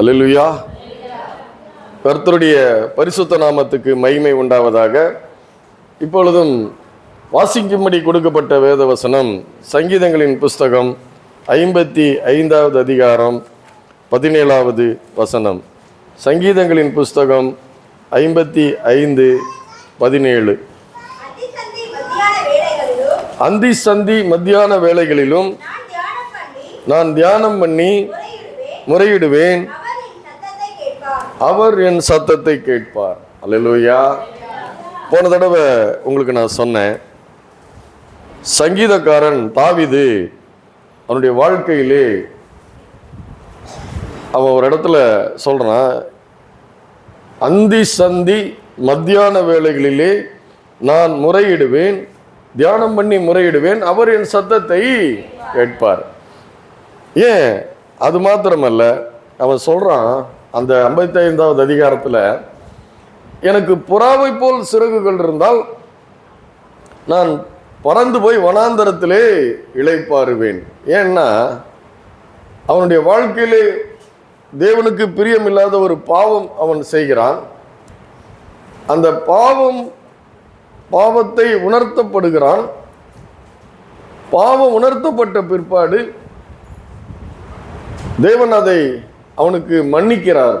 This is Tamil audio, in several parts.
அல்லேலூயா. கர்த்தருடைய பரிசுத்த நாமத்துக்கு மகிமை உண்டாவதாக. இப்பொழுதும் வாசிக்கும்படி கொடுக்கப்பட்ட வேத வசனம் சங்கீதங்களின் புஸ்தகம் 55வது அதிகாரம் 17வது வசனம். சங்கீதங்களின் புஸ்தகம் 55:17. அந்தி சந்தி மத்தியான வேளைகளிலும் நான் தியானம் பண்ணி முறையிடுவேன், அவர் என் சத்தத்தை கேட்பார். அல்லேலூயா. போன தடவை உங்களுக்கு நான் சொன்னேன், சங்கீதக்காரன் தாவீது அவனுடைய வாழ்க்கையிலே அவன் ஒரு இடத்துல சொல்றான், அந்தி சந்தி மத்தியான வேளைகளிலே நான் முறையிடுவேன், தியானம் பண்ணி முறையிடுவேன், அவர் என் சத்தத்தை கேட்பார். ஏன் அது மாத்திரமல்ல, அவன் சொல்றான் அந்த 55வது அதிகாரத்தில், எனக்கு புறாவை போல் சிறகுகள் இருந்தால் நான் பறந்து போய் வனாந்தரத்திலே இளைப்பாறுவேன். ஏன்னா அவனுடைய வாழ்க்கையிலே தேவனுக்கு பிரியமில்லாத ஒரு பாவம் அவன் செய்கிறான். அந்த பாவத்தை உணர்த்தப்படுகிறான். பாவம் உணர்த்தப்பட்ட பிற்பாடு தேவன் அதை அவனுக்கு மன்னிக்கிறார்.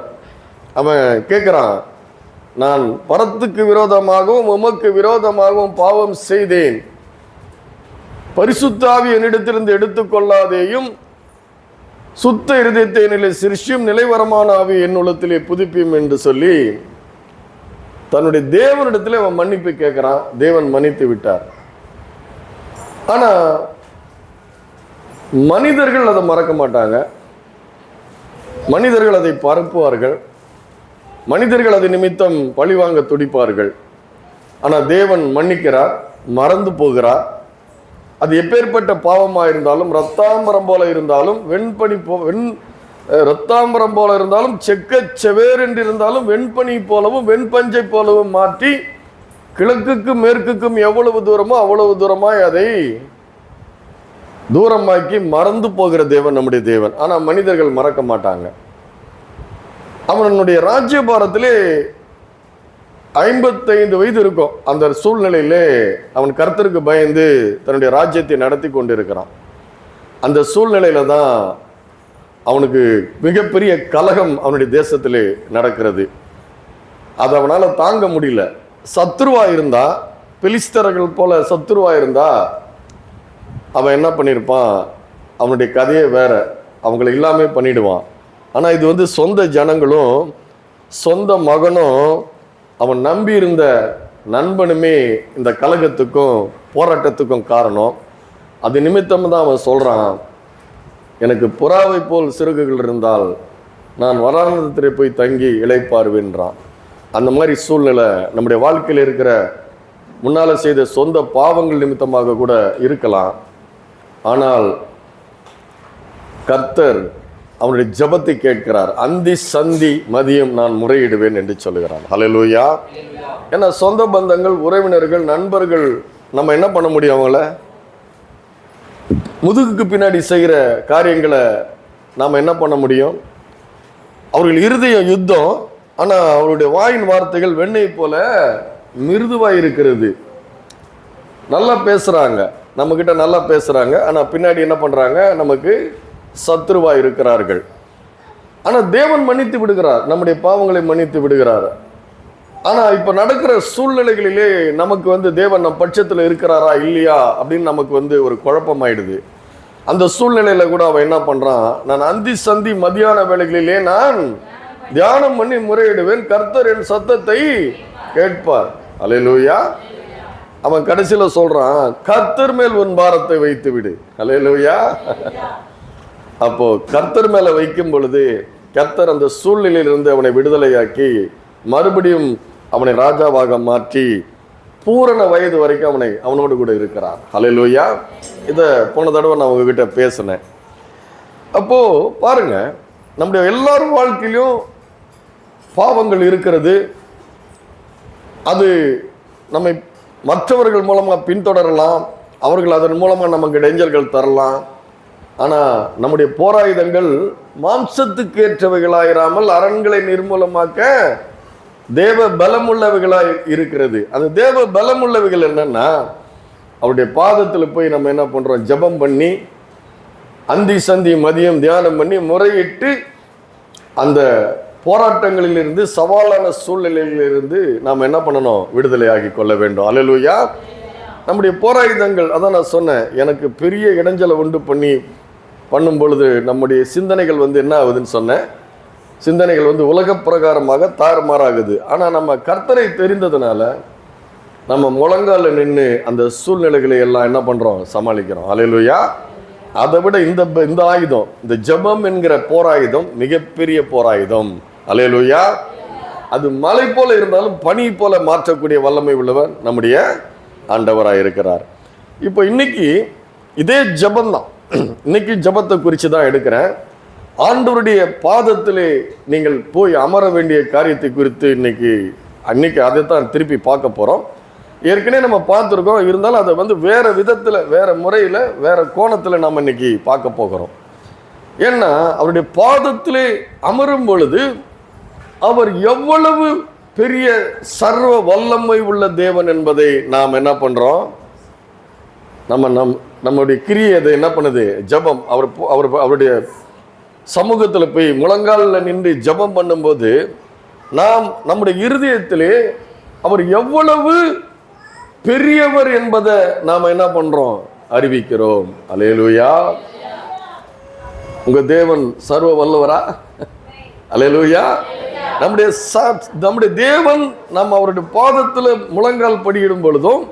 அவன் கேட்கிறான், நான் பரத்துக்கு விரோதமாகவும் உமக்கு விரோதமாகவும் பாவம் செய்தேன், பரிசுத்த ஆவி என்னிடத்திலிருந்து எடுத்துக்கொள்ளாதேயும், சுத்த இருதயத்தை நிலை சிருஷ்டியும் நிலைவரமான ஆவி என் உள்ளத்திலே புதுப்பியும் என்று சொல்லி தன்னுடைய தேவனிடத்திலே அவன் மன்னிப்பு கேட்கிறான். தேவன் மன்னித்து விட்டார். ஆனா மனிதர்கள் அதை மறக்க மாட்டாங்க. மனிதர்கள் அதை பரப்புவார்கள். மனிதர்கள் அது நிமித்தம் பழிவாங்க துடிப்பார்கள். ஆனால் தேவன் மன்னிக்கிறார், மறந்து போகிறார். அது எப்பேற்பட்ட பாவமாக இருந்தாலும், ரத்தாம்பரம் போல இருந்தாலும், ரத்தாம்பரம் போல இருந்தாலும், செக்க செவேர் என்று இருந்தாலும், வெண்பனி போலவும் வெண்பஞ்சை போலவும் மாற்றி கிழக்குக்கும் மேற்குக்கும் எவ்வளவு தூரமோ அவ்வளவு தூரமாய் அதை தூரமாக்கி மறந்து போகிற தேவன் நம்முடைய தேவன். ஆனால் மனிதர்கள் மறக்க மாட்டாங்க. அவனுடைய ராஜ்யபாரத்திலே 55 வயது இருக்கும். அந்த சூழ்நிலையிலே அவன் கர்த்தருக்கு பயந்து தன்னுடைய ராஜ்யத்தை நடத்தி கொண்டிருக்கிறான். அந்த சூழ்நிலையில தான் அவனுக்கு மிகப்பெரிய கலகம் அவனுடைய தேசத்திலே நடக்கிறது. அது அவனால் தாங்க முடியல. சத்ருவா இருந்தா, பெலிஸ்தர்கள் போல சத்ருவா இருந்தா அவன் என்ன பண்ணியிருப்பான், அவனுடைய கதையே வேற, அவங்களை இல்லாமே பண்ணிடுவான். ஆனால் இது சொந்த ஜனங்களும் சொந்த மகனும் அவன் நம்பி இருந்த நண்பனுமே இந்த கலகத்துக்கும் போராட்டத்துக்கும் காரணம். அது நிமித்தம் தான் அவன் சொல்கிறான், எனக்கு புறாவை போல் சிறகுகள் இருந்தால் நான் வனாந்தரத்திலே போய் தங்கி இளைப்பாறுவேன்றான். அந்த மாதிரி சூழ்நிலை நம்முடைய வாழ்க்கையில் இருக்கிற முன்னால் செய்த சொந்த பாவங்கள் நிமித்தமாக கூட இருக்கலாம். ஆனால் கர்த்தர் அவனுடைய ஜெபத்தை கேட்கிறார். அந்தி சந்தி மதியம் நான் முறையிடுவேன் என்று சொல்லுகிறான். ஹல்லேலூயா. ஏன்னா சொந்த பந்தங்கள், உறவினர்கள், நண்பர்கள், நம்ம என்ன பண்ண முடியும்? அவங்கள முதுகுக்கு பின்னாடி செய்கிற காரியங்களை நாம் என்ன பண்ண முடியும்? அவர்கள் இருதயம் யுத்தம், ஆனால் அவருடைய வாயின் வார்த்தைகள் வெண்ணெய் போல மிருதுவாக இருக்கிறது. நல்லா பேசுகிறாங்க, நம்மக்கிட்ட நல்லா பேசுகிறாங்க, ஆனால் பின்னாடி என்ன பண்ணுறாங்க? நமக்கு சத்ருவாக இருக்கிறார்கள். ஆனால் தேவன் மன்னித்து விடுகிறார், நம்முடைய பாவங்களை மன்னித்து விடுகிறார். ஆனால் இப்போ நடக்கிற சூழ்நிலைகளிலே நமக்கு தேவன் நம் பட்சத்தில் இருக்கிறாரா இல்லையா அப்படின்னு நமக்கு ஒரு குழப்பமாயிடுது. அந்த சூழ்நிலையில் கூட அவன் என்ன பண்ணுறான்? நான் அந்தி சந்தி மத்தியான வேளைகளிலே நான் தியானம் பண்ணி முறையிடுவேன், கர்த்தர் என் சத்தத்தை கேட்பார். அல்லேலூயா. அவன் கடைசியில் சொல்றான், கர்த்தர் மேல் உன் பாரத்தை வைத்து விடு. அல்லேலூயா. அப்போ கர்த்தர் மேல வைக்கும் பொழுது கர்த்தர் அந்த சூழ்நிலையிலிருந்து அவனை விடுதலையாக்கி மறுபடியும் அவனை ராஜாவாக மாற்றி பூரண வயது வரைக்கும் அவனோடு கூட இருக்கிறார். அல்லேலூயா. இதை போன தடவை நான் உங்ககிட்ட பேசினேன். அப்போ பாருங்க, நம்முடைய எல்லாரும் வாழ்க்கையிலும் பாவங்கள் இருக்கிறது. அது நம்மை மற்றவர்கள் மூலமாக பின்தொடரலாம். அவர்கள் அதன் மூலமாக நமக்கு இடைஞ்சல்கள் தரலாம். ஆனா நம்முடைய போராயுதங்கள் மாம்சத்துக்கு ஏற்றவைகளாயிராமல் அரண்களை நிர்மூலமாக்க தேவ பலமுள்ளவைகளாய் இருக்கிறது. அந்த தேவ பலமுள்ளவைகள் என்னன்னா, அவருடைய பாதத்தில் போய் நம்ம என்ன பண்றோம், ஜெபம் பண்ணி அந்தி சந்தி மதியம் தியானம் பண்ணி முறையிட்டு அந்த போராட்டங்களிலிருந்து, சவாலான சூழ்நிலையிலிருந்து நாம் என்ன பண்ணணும், விடுதலையாகி கொள்ள வேண்டும். அல்லேலூயா. நம்முடைய போராயுதங்கள், அதான் நான் சொன்னேன், எனக்கு பெரிய இடைஞ்சலை உண்டு பண்ணும் பொழுது நம்முடைய சிந்தனைகள் என்ன ஆகுதுன்னு சொன்னேன், சிந்தனைகள் உலக பிரகாரமாக தாறுமாறாகுது. ஆனால் நம்ம கர்த்தரை தெரிந்ததுனால நம்ம முழங்கால நின்று அந்த சூழ்நிலைகளை எல்லாம் என்ன பண்ணுறோம், சமாளிக்கிறோம். அல்லேலூயா. அதை விட இந்த ஆயுதம், இந்த ஜெபம் என்கிற போராயுதம் மிகப்பெரிய போராயுதம். அல்லேலூயா. அது மலை போல இருந்தாலும் பனி போல மாற்றக்கூடிய வல்லமை உள்ளவர் நம்முடைய ஆண்டவராக இருக்கிறார். இப்போ இன்னைக்கு இதே ஜெபம் தான், இன்னைக்கு ஜெபத்தை குறித்து தான் எடுக்கிறேன். ஆண்டவருடைய பாதத்திலே நீங்கள் போய் அமர வேண்டிய காரியத்தை குறித்து இன்னைக்கு அதை தான் திருப்பி பார்க்க போகிறோம். ஏற்கனவே நம்ம பார்த்துருக்கோம், இருந்தாலும் அதை வேற விதத்தில், வேற முறையில், வேற கோணத்தில் நம்ம இன்னைக்கு பார்க்க போகிறோம். ஏன்னா அவருடைய பாதத்திலே அமரும் பொழுது அவர் எவ்வளவு பெரிய சர்வ வல்லமை உள்ள தேவன் என்பதை நாம் என்ன பண்றோம், நம்முடைய கிரியை அதை என்ன பண்ணுது, ஜெபம். அவருடைய சமூகத்தில் போய் முழங்காலில் நின்று ஜெபம் பண்ணும்போது நாம் நம்முடைய இருதயத்திலே அவர் எவ்வளவு பெரியவர் என்பதை நாம் என்ன பண்றோம், அறிவிக்கிறோம். அல்லேலூயா. உங்க தேவன் சர்வ வல்லவரா? அல்லேலூயா. நம்முடைய தேவன் நாம் அவருடைய பாதத்தில் முழங்கால் படியிடும் பொழுதும்,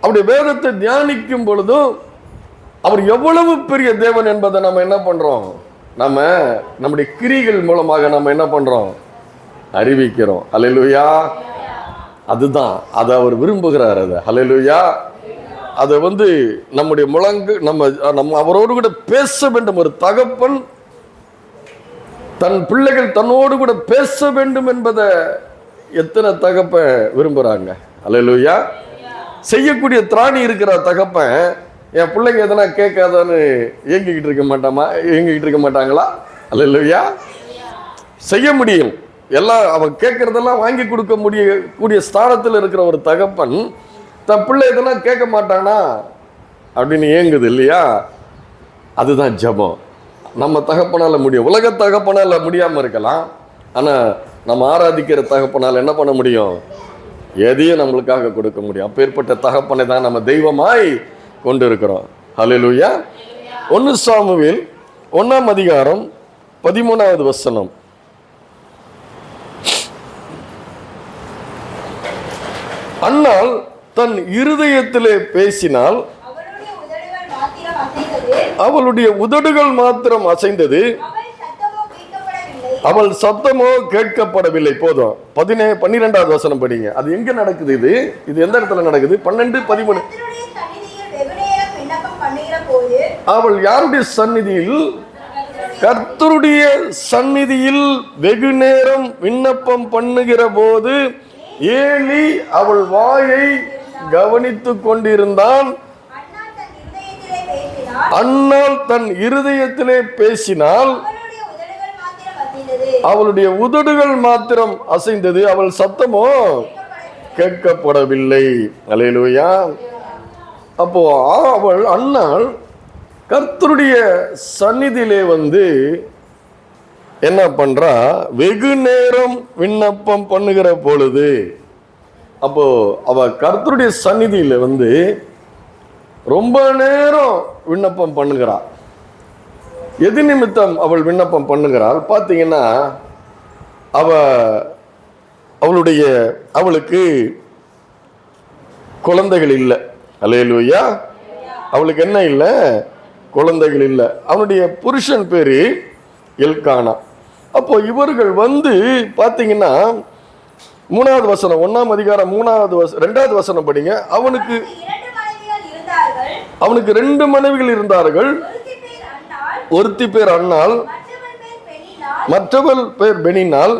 அவருடைய வேதத்தை தியானிக்கும் பொழுதும் அவர் எவ்வளவு பெரிய தேவன் என்பதை நம்ம என்ன பண்றோம், நம்முடைய கிரிகள் மூலமாக நம்ம என்ன பண்றோம், அறிவிக்கிறோம். அல்லேலூயா. அதுதான் அதை அவர் விரும்புகிறார். அதை அல்லேலூயா. அதை நம்முடைய நம்ம அவரோடு கூட பேச வேண்டும். ஒரு தகப்பன் தன் பிள்ளைகள் தன்னோடு கூட பேச வேண்டும் என்பதை எத்தனை தகப்பன் விரும்புகிறாங்க. அல்லேலூயா. செய்யக்கூடிய திராணி இருக்கிற தகப்பன் என் பிள்ளைங்க எதனா கேட்காதான்னு இயங்கிக்கிட்டு இருக்க மாட்டாங்களா? அல்லேலூயா. செய்ய முடியும், எல்லாம் அவன் கேட்கறதெல்லாம் வாங்கி கொடுக்க கூடிய ஸ்தானத்தில் இருக்கிற ஒரு தகப்பன் தன் பிள்ளை இதெல்லாம் கேட்க மாட்டானா அப்படின்னு ஏங்குது இல்லையா? அதுதான் ஜெபம். நம்ம தகப்பனால முடியும், உலக தகப்பனால முடியாமல் இருக்கலாம், ஆனால் நம்ம ஆராதிக்கிற தகப்பனால் என்ன பண்ண முடியும், எதையும் நம்மளுக்காக கொடுக்க முடியும். அப்பேற்பட்ட தகப்பனை தான் நம்ம தெய்வமாய் கொண்டு இருக்கிறோம். ஹல்லேலூயா. 1 சாமுவேல் 1ஆம் அதிகாரம் 13வது வசனம். அன்னாள் தன் இருதயத்திலே பேசினால் அவளுடைய உதடுகள் மாத்திரம் அசைந்தது, அவள் சத்தமோ கேட்கப்படவில்லை. போதும். 12வது வசனம் படிங்க. அது எங்க நடக்குது? இது எந்த இடத்துல நடக்குது? 12, 13. அவள் யாருடைய சந்நிதியில்? கர்த்தருடைய சந்நிதியில் வெகு நேரம் விண்ணப்பம் பண்ணுகிற போது ஏலி அவள் வாயை கவனித்துக் கொண்டிருந்தான். அன்னாள் தன் இருதயத்திலே பேசினால் அவளுடைய உதடுகள் மாத்திரம் அசைந்தது, அவள் சத்தமோ கேட்கப்படவில்லை. அல்லேலூயா. அப்போ அன்னாள் கர்த்தருடைய சந்நிதியிலே என்ன பண்றா, வெகு நேரம் விண்ணப்பம் பண்ணுகிற பொழுது. அப்போ அவ கர்த்தருடைய சந்நிதியில ரொம்ப நேரம் விண்ணப்பம் பண்ணுகிறா. எது நிமித்தம் அவள் விண்ணப்பம் பண்ணுகிறாள் பார்த்தீங்கன்னா, அவளுக்கு குழந்தைகள் இல்லை. அல்லேலூயா. அவளுக்கு என்ன இல்லை? குழந்தைகள் இல்லை. அவனுடைய புருஷன் பேரு எல்கானா. அப்போ இவர்கள் பார்த்தீங்கன்னா 3வது வசனம், 1ஆம் அதிகாரம் 2வது வசனம் படிங்க. அவனுக்கு 2 மனைவிகள் இருந்தார்கள். ஒருத்தி பேர் அன்னாள், மற்றவள் பேர் பெனினாள்.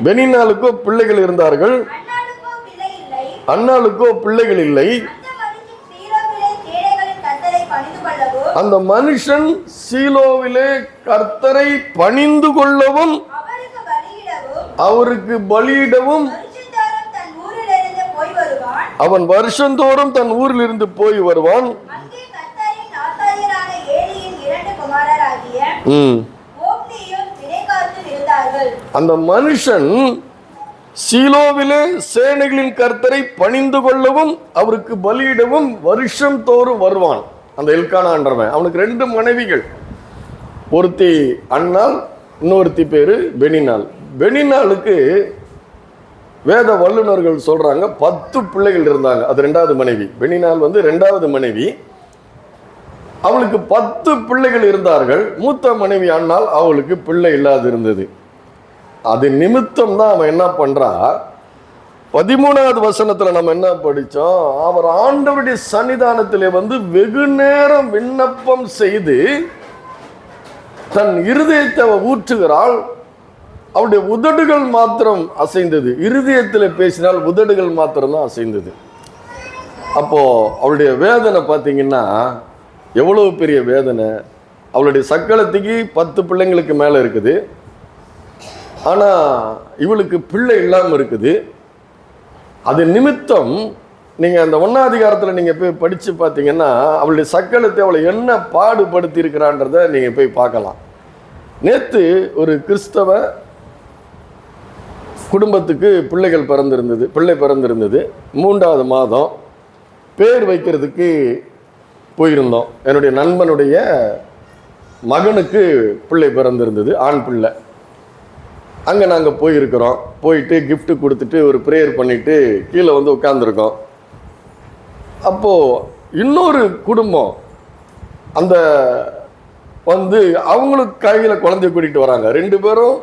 பெனினாளுக்கோ பிள்ளைகள் இருந்தார்கள், அன்னாளுக்கோ பிள்ளைகள் இல்லை. அந்த மனுஷன் சீலோவிலே கர்த்தரை பணிந்து கொள்ளவும் அவருக்கு பலியிடவும் அவன் வருஷந்தோறும் தன் ஊரில் இருந்து போய் வருவான். அந்த மனுஷன் சீலோவிலே சேனைகளின் கர்த்தரை பணிந்து கொள்ளவும் அவருக்கு பலியிடவும் வருஷம் தோறும் வருவான். அந்த எல்கானான்றவன், அவனுக்கு 2 மனைவிகள், ஒருத்தி அன்னாள், இன்னொருத்தி பேரு பெனினாள். பெனினாளுக்கு வேத வல்லுநர்கள் சொல்றாங்க 10 பிள்ளைகள் இருந்தாங்க. அது 2வது மனைவி. பெனினாள் 2வது மனைவி. அவளுக்கு 10 பிள்ளைகள் இருந்தார்கள். மூத்த மனைவி அன்னாள், அவளுக்கு பிள்ளை இல்லாது இருந்தது. அது நிமித்தம் தான் அவன் என்ன பண்றா, 13வது வசனத்துல நம்ம என்ன படிச்சோம், அவர் ஆண்டவருடைய சன்னிதானத்திலே வெகு நேரம் விண்ணப்பம் செய்து தன் இருதயத்தை ஊற்றுகிறாள். அவருடைய உதடுகள் மாத்திரம் அசைந்தது. இருதயத்தில் பேசினால் உதடுகள் மாத்திரம் தான் அசைந்தது. அப்போ அவளுடைய வேதனை பார்த்தீங்கன்னா எவ்வளவு பெரிய வேதனை. அவளுடைய சக்களத்துக்கு 10 பிள்ளைங்களுக்கு மேலே இருக்குது. ஆனால் இவளுக்கு பிள்ளை இல்லாமல் இருக்குது. அது நிமித்தம் நீங்கள் அந்த 1ஆம் அதிகாரத்தில் நீங்கள் போய் படித்து பார்த்தீங்கன்னா அவளுடைய சக்களத்தை அவளை என்ன பாடுபடுத்தி இருக்கிறான்றதை நீங்கள் போய் பார்க்கலாம். நேற்று ஒரு கிறிஸ்தவ குடும்பத்துக்கு பிள்ளை பிறந்திருந்தது. 3வது மாதம் பேர் வைக்கிறதுக்கு போயிருந்தோம். என்னுடைய நண்பனுடைய மகனுக்கு பிள்ளை பிறந்திருந்தது, ஆண் பிள்ளை. அங்கே நாங்கள் போயிருக்கிறோம். போயிட்டு கிஃப்ட் கொடுத்துட்டு ஒரு ப்ரேயர் பண்ணிவிட்டு கீழே உட்காந்துருக்கோம். அப்போது இன்னொரு குடும்பம் அந்த அவங்களுக்கு கையில் குழந்தைய கூட்டிகிட்டு வராங்க. 2 பேரும்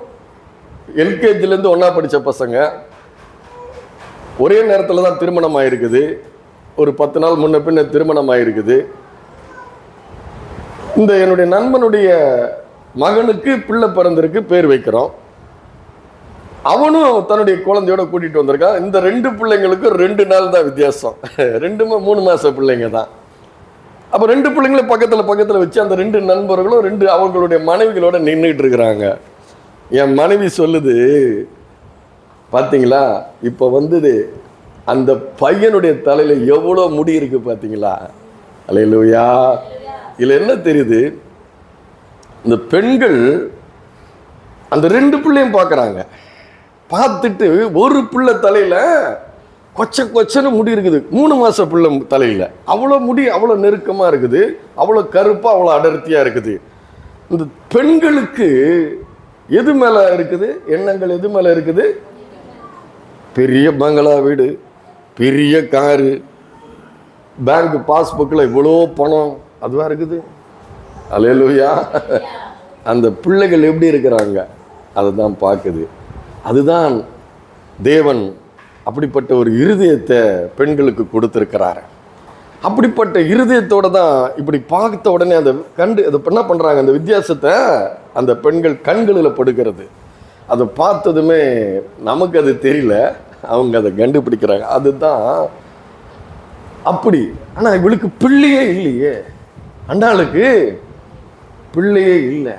எல்கேஜிலேருந்து ஒன்றா படித்த பசங்க. ஒரே நேரத்தில் தான் திருமணம் ஆகிருக்குது. ஒரு 10 நாள் முன்ன பின்ன திருமணம் ஆகிருக்குது. இந்த என்னுடைய நண்பனுடைய மகனுக்கு பிள்ளை பிறந்திருக்கு, பேர் வைக்கிறோம். அவனும் தன்னுடைய குழந்தையோட கூட்டிகிட்டு வந்திருக்கான். இந்த 2 பிள்ளைங்களுக்கும் 2 நாள் தான் வித்தியாசம். 2 3 மாத பிள்ளைங்க தான். அப்போ 2 பிள்ளைங்களும் பக்கத்தில் வச்சு அந்த 2 நண்பர்களும் 2 அவர்களுடைய மனைவிகளோட நின்றுட்டு இருக்கிறாங்க. என் மனைவி சொல்லுது, பார்த்தீங்களா இப்போ அந்த பையனுடைய தலையில் எவ்வளோ முடி இருக்கு பார்த்தீங்களா? அல்லேலூயா. இதில் என்ன தெரியுது, இந்த பெண்கள் அந்த 2 பிள்ளையும் பார்க்குறாங்க. பார்த்துட்டு ஒரு பிள்ளை தலையில் கொச்சன்னு முடி இருக்குது. 3 மாத பிள்ளை தலையில் அவ்வளோ முடி, அவ்வளோ நெருக்கமாக இருக்குது, அவ்வளோ கருப்பாக, அவ்வளோ அடர்த்தியாக இருக்குது. இந்த பெண்களுக்கு எது மேலே இருக்குது எண்ணங்கள்? எது மேலே இருக்குது? பெரிய பங்களா வீடு, பெரிய காரு, பேங்க் பாஸ்புக்கில் இவ்வளோ பணம், அதுவாக இருக்குது. அல்லேலூயா. அந்த பிள்ளைகள் எப்படி இருக்கிறாங்க அதை தான் பார்க்குது. அதுதான் தேவன் அப்படிப்பட்ட ஒரு இருதயத்தை பெண்களுக்கு கொடுத்துருக்கிறார். அப்படிப்பட்ட இருதயத்தோடு தான் இப்படி பார்த்த உடனே அதை என்ன பண்ணுறாங்க, அந்த வித்தியாசத்தை அந்த பெண்கள் கண்களில் படுகிறது. அதை பார்த்ததுமே நமக்கு அது தெரியல, அவங்க அதை கண்டுபிடிக்கிறாங்க. அதுதான் அப்படி. ஆனால் இவளுக்கு பிள்ளையே இல்லையே, அண்டாளுக்கு பிள்ளையே இல்லை.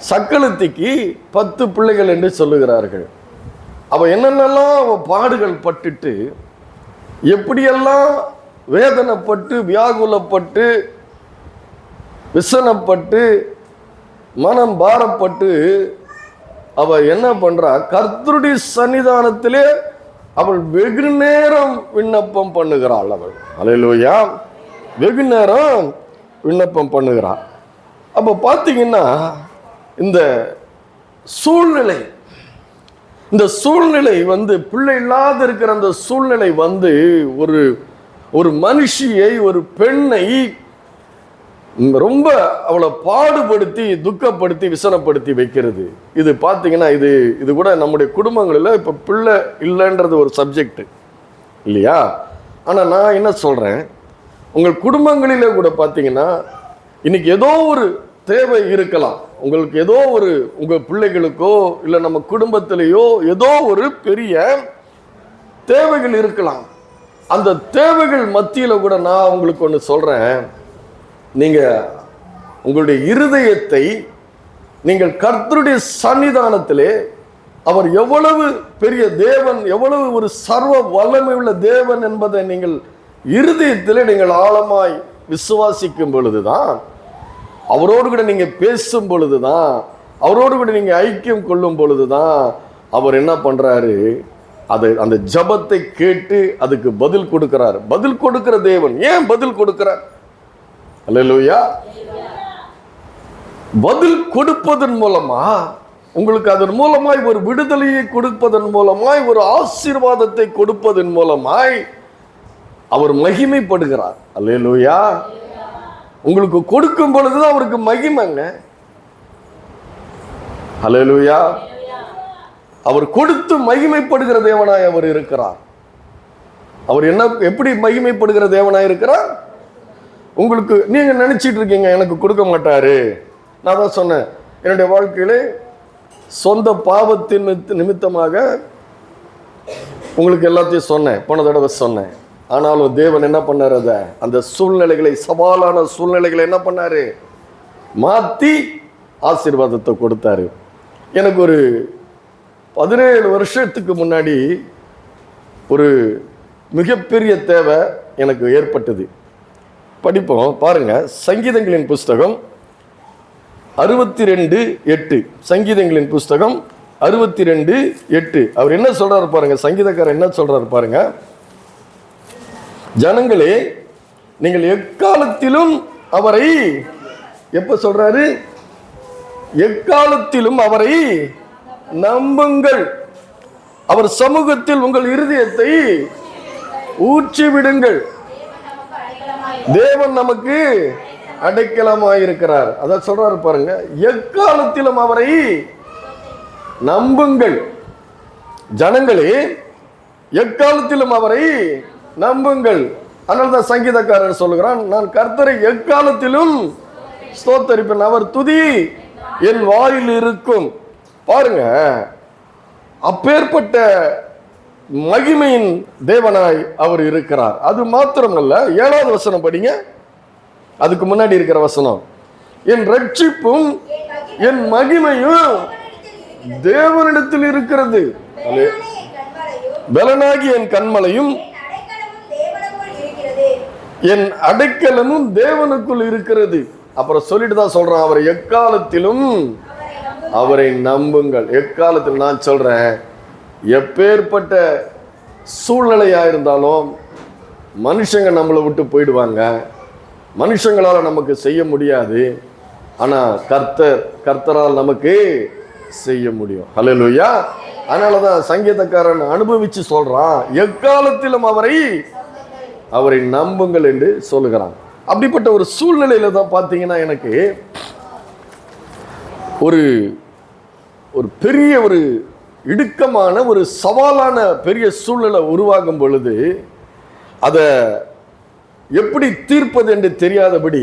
சக்களத்திக்கு 10 பிள்ளைகள் என்று சொல்லுகிறார்கள். அவள் என்னென்னலாம் அவள் பாடுகள் பட்டுட்டு, எப்படியெல்லாம் வேதனைப்பட்டு, வியாகுலப்பட்டு, விசனப்பட்டு, மனம் பாரப்பட்டு அவள் என்ன பண்ணுறா, கர்த்தருடைய சன்னிதானத்திலே அவள் வெகு நேரம் விண்ணப்பம் பண்ணுகிறாள். அவள் அல்லேலூயா, வெகு நேரம் விண்ணப்பம் பண்ணுகிறாள். அப்போ பார்த்தீங்கன்னா இந்த சூழ்நிலை பிள்ளை இல்லாத இருக்கிற அந்த சூழ்நிலை ஒரு மனுஷியை, ஒரு பெண்ணை ரொம்ப அவளை பாடுபடுத்தி, துக்கப்படுத்தி, விசனப்படுத்தி வைக்கிறது. இது பார்த்தீங்கன்னா இது கூட நம்முடைய குடும்பங்களில் இப்போ பிள்ளை இல்லைன்றது ஒரு சப்ஜெக்ட் இல்லையா? ஆனால் நான் என்ன சொல்கிறேன், உங்கள் குடும்பங்களிலே கூட பார்த்தீங்கன்னா இன்னைக்கு ஏதோ ஒரு தேவை இருக்கலாம். உங்களுக்கு ஏதோ உங்கள் பிள்ளைகளுக்கோ இல்லை நம்ம குடும்பத்திலேயோ ஏதோ ஒரு பெரிய தேவைகள் இருக்கலாம். அந்த தேவைகள் மத்தியில் கூட நான் உங்களுக்கு ஒன்று சொல்கிறேன், நீங்கள் உங்களுடைய இருதயத்தை நீங்கள் கர்த்தருடைய சன்னிதானத்திலே, அவர் எவ்வளவு பெரிய தேவன், எவ்வளவு ஒரு சர்வ வல்லமை உள்ள தேவன் என்பதை நீங்கள் இருதயத்திலே நீங்கள் ஆழமாய் விசுவாசிக்கும் பொழுதுதான், அவரோடு கூட நீங்க பேசும் பொழுதுதான், அவரோடு கூட நீங்க ஐக்கியம் கொள்ளும் பொழுதுதான் அவர் என்ன பண்றாரு, அந்த ஜபத்தை கேட்டு அதுக்கு பதில் கொடுக்கிறார். பதில் கொடுக்கிற தேவன். ஏன் பதில் கொடுக்கிறார்? அல்லேலூயா. பதில் கொடுப்பதன் மூலமா உங்களுக்கு அதன் மூலமாய் ஒரு விடுதலையை கொடுப்பதன் மூலமாய் ஒரு ஆசீர்வாதத்தை கொடுப்பதன் மூலமாய் அவர் மகிமைப்படுகிறார். அல்லேலூயா. உங்களுக்கு கொடுக்கும் பொழுதுதான் அவருக்கு மகிமைங்க. அல்லேலூயா. அவர் கொடுத்து மகிமைப்படுகிற தேவனாய் அவர் இருக்கிறார். அவர் எப்படி மகிமைப்படுகிற தேவனாய் இருக்கிறார்? உங்களுக்கு நீங்க நினைச்சிட்டு இருக்கீங்க எனக்கு கொடுக்க மாட்டாரு. நான் தான் சொன்னேன், என்னுடைய வாழ்க்கையிலே சொந்த பாவத்தின் நிமித்தமாக உங்களுக்கு எல்லாத்தையும் சொன்னேன், போன தடவை சொன்னேன். ஆனாலும் தேவன் என்ன பண்ணாரு, அந்த சூழ்நிலைகளை, சவாலான சூழ்நிலைகளை என்ன பண்ணாரு, மாற்றி ஆசீர்வாதத்தை கொடுத்தாரு. எனக்கு ஒரு 17 வருஷத்துக்கு முன்னாடி ஒரு மிகப்பெரிய தேவை எனக்கு ஏற்பட்டது. படிப்போம் பாருங்க, சங்கீதங்களின் புஸ்தகம் 62:8. சங்கீதங்களின் புஸ்தகம் 62:8. அவர் என்ன சொல்றாரு பாருங்க, சங்கீதக்காரர் என்ன சொல்றாரு பாருங்க. ஜனங்களே, நீங்கள் எக்காலத்திலும் அவரை, எப்ப சொல்றாரு, எக்காலத்திலும் அவரை நம்புங்கள், அவர் சமூகத்தில் உங்கள் இருதயத்தை ஊற்றி விடுங்கள், தேவன் நமக்கு அடைக்கலமாயிருக்கிறார். அதான் சொல்றாரு பாருங்க, எக்காலத்திலும் அவரை நம்புங்கள். ஜனங்களே, எக்காலத்திலும் அவரை நம்புங்கள். அதனால்தான் சங்கீதக்காரர் சொல்லுகிறான், நான் கர்த்தரை எக்காலத்திலும் ஸ்தோத்தரிப்பேன், அவர் துதி என் வாயில் இருக்கும். பாருங்க, அப்பேற்பட்ட மகிமையின் தேவனாய் அவர் இருக்கிறார். அது மாத்திரமல்ல, 7வது வசனம் படிங்க, அதுக்கு முன்னாடி இருக்கிற வசனம், என் ரட்சிப்பும் என் மகிமையும் தேவனிடத்தில் இருக்கிறது, பலனாகி என் கண்மலையும் என் அடைக்கலமும் தேவனுக்குள் இருக்கிறது. அப்புறம் சொல்லிட்டு தான் சொல்றான், அவர் எக்காலத்திலும் அவரை நம்புங்கள். எக்காலத்தில் நான் சொல்றேன், எப்பேற்பட்ட சூழ்நிலையா இருந்தாலும் மனுஷங்க நம்மளை விட்டு போயிடுவாங்க, மனுஷங்களால் நமக்கு செய்ய முடியாது, ஆனா கர்த்தரால் நமக்கு செய்ய முடியும். ஹல்லேலூயா. அதனாலதான் சங்கீதக்காரன் அனுபவிச்சு சொல்றான், எக்காலத்திலும் அவரை நம்புங்கள் என்று சொல்லுகிறான். அப்படிப்பட்ட ஒரு சூழ்நிலையில தான் பார்த்தீங்கன்னா எனக்கு ஒரு பெரிய ஒரு இடுக்கமான ஒரு சவாலான பெரிய சூழ்நிலை உருவாகும் பொழுது அதை எப்படி தீர்ப்பது என்று தெரியாதபடி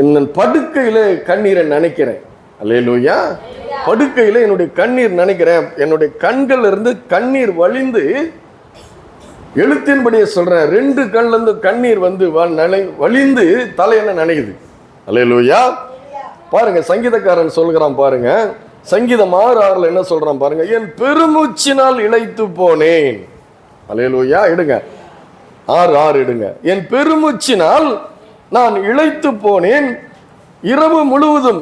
என் படுக்கையில கண்ணீரை நினைக்கிறேன். அல்லேலூயா. படுக்கையில என்னுடைய கண்ணீர் நினைக்கிறேன், என்னுடைய கண்கள் இருந்து கண்ணீர் வழிந்து, எழுத்தின்படியே சொல்றேன், 2 கண்ல இருந்து கண்ணீர் வந்து வழிந்து தலையென்ன நினைக்குது. அல்லேலூயா. பாருங்க, சங்கீதக்காரன் சொல்கிறான் பாருங்க, சங்கீதம் 6:6 என்ன சொல்றான் பாருங்க, என் பெருமூச்சினால் இளைத்து போனேன். அல்லேலூயா. எடுங்க 6:6 எடுங்க. என் பெருமூச்சினால் நான் இளைத்து போனேன், இரவு முழுவதும்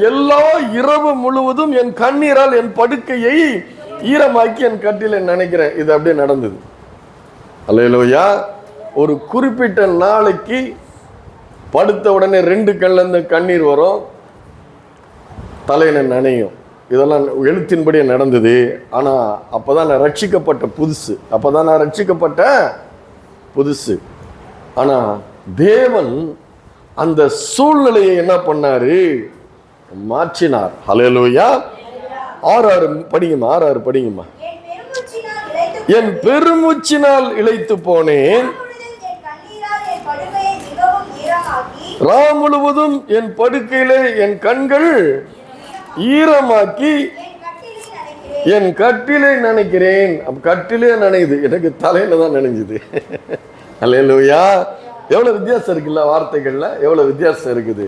எல்லா இரவு முழுவதும் என் கண்ணீரால் என் படுக்கையை ஈரமாக்கி என் கட்டில நினைக்கிறேன். இது அப்படியே நடந்தது. அல்லேலூயா. ஒரு குறிப்பிட்ட நாளைக்கு படுத்த உடனே 2 கண்ல இருந்து கண்ணீர் வரும், தலையில நனையும். இதெல்லாம் எழுத்தின்படியே நடந்தது. ஆனா அப்பதான் நான் ரட்சிக்கப்பட்ட புதுசு. ஆனா தேவன் அந்த சூழ்நிலையை என்ன பண்ணாரு, மாற்றினார். ஹல்லேலூயா. 6:6 படிங்கம்மா. என் பெருமூச்சினால் இளைத்து போனேன், ராம் முழுவதும் என் படுக்கையிலே என் கண்கள் ஈரமாக்கி என் கட்டிலே நினைக்கிறேன். கட்டிலே நினைது, எனக்கு தலையில தான் நினைஞ்சுது. அல்லேலூயா. எவ்வளவு வித்தியாசம் இருக்குல்ல, வார்த்தைகள்ல எவ்வளவு வித்தியாசம் இருக்குது.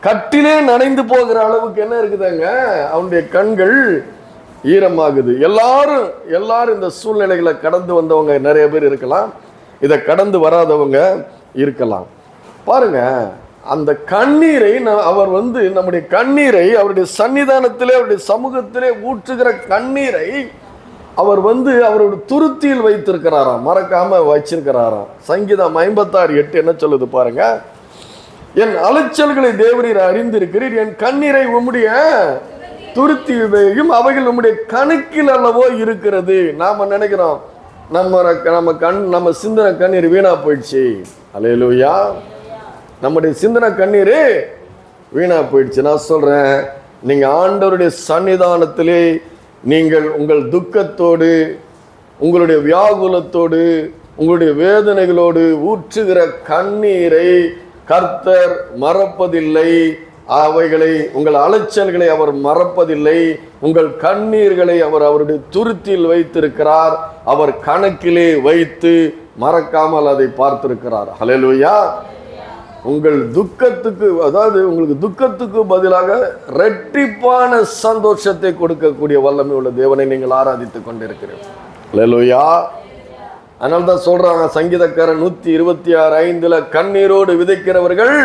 கட்டிலே நனைந்து போகிற அளவுக்கு என்ன இருக்குதாங்க, அவனுடைய கண்கள் ஈரமாகுது. எல்லாரும் இந்த சூழ்நிலைகளை கடந்து வந்தவங்க நிறைய பேர் இருக்கலாம், இதை கடந்து வராதவங்க இருக்கலாம். பாருங்க, அந்த கண்ணீரை அவர் நம்முடைய கண்ணீரை அவருடைய சன்னிதானத்திலே அவருடைய சமூகத்திலே ஊற்றுகிற கண்ணீரை அவர் அவருடைய துருத்தியில் வைத்திருக்கிறாராம், மறக்காம வச்சிருக்கிறாராம். சங்கீதம் 56:8 என்ன சொல்லுது பாருங்க, என் அலைச்சல்களை தேவரீர் அறிந்திருக்கிறீர், என் கண்ணீரை உம்முடைய துருத்தியும் அவைகள் உம்முடைய கணக்கில் அல்லவோ இருக்கிறது. நாம நினைக்கிறோம் நம்ம சிந்தனை கண்ணீர் வீணா போயிடுச்சு. அல்லேலூயா, நம்முடைய சிந்தனை கண்ணீர் வீணா போயிடுச்சு. நான் சொல்றேன், நீங்க ஆண்டவருடைய சன்னிதானத்திலே நீங்கள் உங்கள் துக்கத்தோடு, உங்களுடைய வியாகுலத்தோடு, உங்களுடைய வேதனைகளோடு ஊற்றுகிற கண்ணீரை கர்த்தர் மறப்பதில்லை. அவைகளை, உங்கள் அலைச்சல்களை அவர் மறப்பதில்லை. உங்கள் கண்ணீர்களை அவர் அவருடைய துருத்தியில் வைத்திருக்கிறார். அவர் கணக்கிலே வைத்து மறக்காமல் அதை பார்த்திருக்கிறார். ஹல்லேலூயா. உங்கள் துக்கத்துக்கு, அதாவது உங்களுக்கு துக்கத்துக்கு பதிலாக இரட்டிப்பான சந்தோஷத்தை கொடுக்கக்கூடிய வல்லமை உள்ள தேவனை நீங்கள் ஆராதித்துக் கொண்டிருக்கிறீர்கள். ஹல்லேலூயா. அதனால தான் சொல்றாங்க சங்கீதக்காரன் 126:5 கண்ணீரோடு விதைக்கிறவர்கள்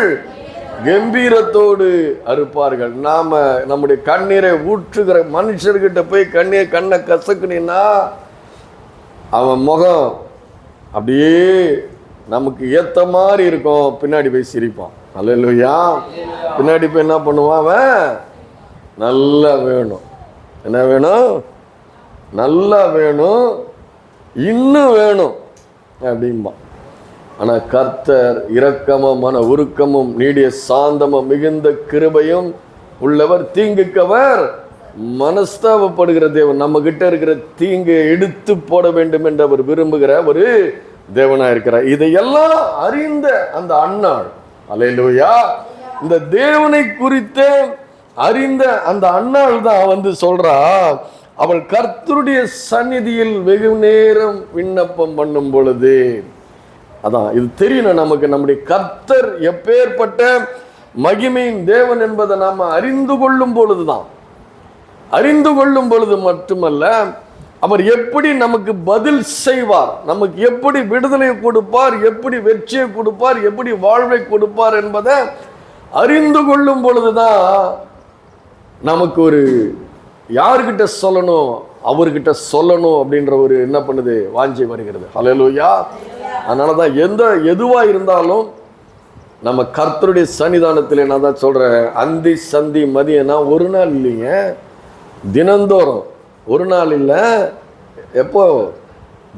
கம்பீரத்தோடு அறுப்பார்கள். நாம நம்முடைய கண்ணீரை ஊற்றுகிற மனுஷர்கிட்ட போய் கண்ணை கசக்குனா அவன் முகம் அப்படியே நமக்கு ஏத்த மாதிரி இருக்கும், பின்னாடி போய் சிரிப்பான். அல்லேலூயா. பின்னாடி போய் என்ன பண்ணுவான், அவன் நல்லா வேணும், என்ன வேணும், நல்லா வேணும், இன்னும் வேணும் அப்படின்பா. ஆனா கர்த்தர் இரக்கமும் மன உருக்கமும் நீடிய சாந்தமும் மிகுந்த கிருபையும் உள்ளவர், தீங்குக்கவர் மனஸ்தாபப்படுகிற தேவன். நம்ம கிட்ட இருக்கிற தீங்கை எடுத்து போட வேண்டும் என்று அவர் விரும்புகிற ஒரு தேவனா இருக்கிறார். இதையெல்லாம் அறிந்த அந்த அன்னாள், அல்லேலூயா, இந்த தேவனை குறித்த அறிந்த அந்த அன்னாள் தான் சொல்றா, அவள் கர்த்தருடைய சந்நிதியில் வெகு நேரம் விண்ணப்பம் பண்ணும் பொழுது, அதான் இது தெரியணும் நமக்கு, நம்முடைய கர்த்தர் எப்பேற்பட்ட மகிமையின் தேவன் என்பதை நாம அறிந்து கொள்ளும் பொழுதுதான், அறிந்து கொள்ளும் பொழுது மட்டுமல்ல, அவர் எப்படி நமக்கு பதில் செய்வார், நமக்கு எப்படி விடுதலை கொடுப்பார், எப்படி வெற்றியை கொடுப்பார், எப்படி வாழ்வை கொடுப்பார் என்பதை அறிந்து கொள்ளும் பொழுதுதான் நமக்கு ஒரு யார்கிட்ட சொல்லணும், அவர்கிட்ட சொல்லணும் அப்படின்ற ஒரு என்ன பண்ணுது, வாஞ்சை வருகிறது. ஹல்லேலூயா. அதனாலதான் எதுவா இருந்தாலும் நம்ம கர்த்தருடைய சன்னிதானத்தில், நான் தான் சொல்றேன், அந்தி சந்தி மதியம்னா ஒரு நாள் இல்லைங்க, தினந்தோறும், ஒரு நாள் இல்லை, எப்போ,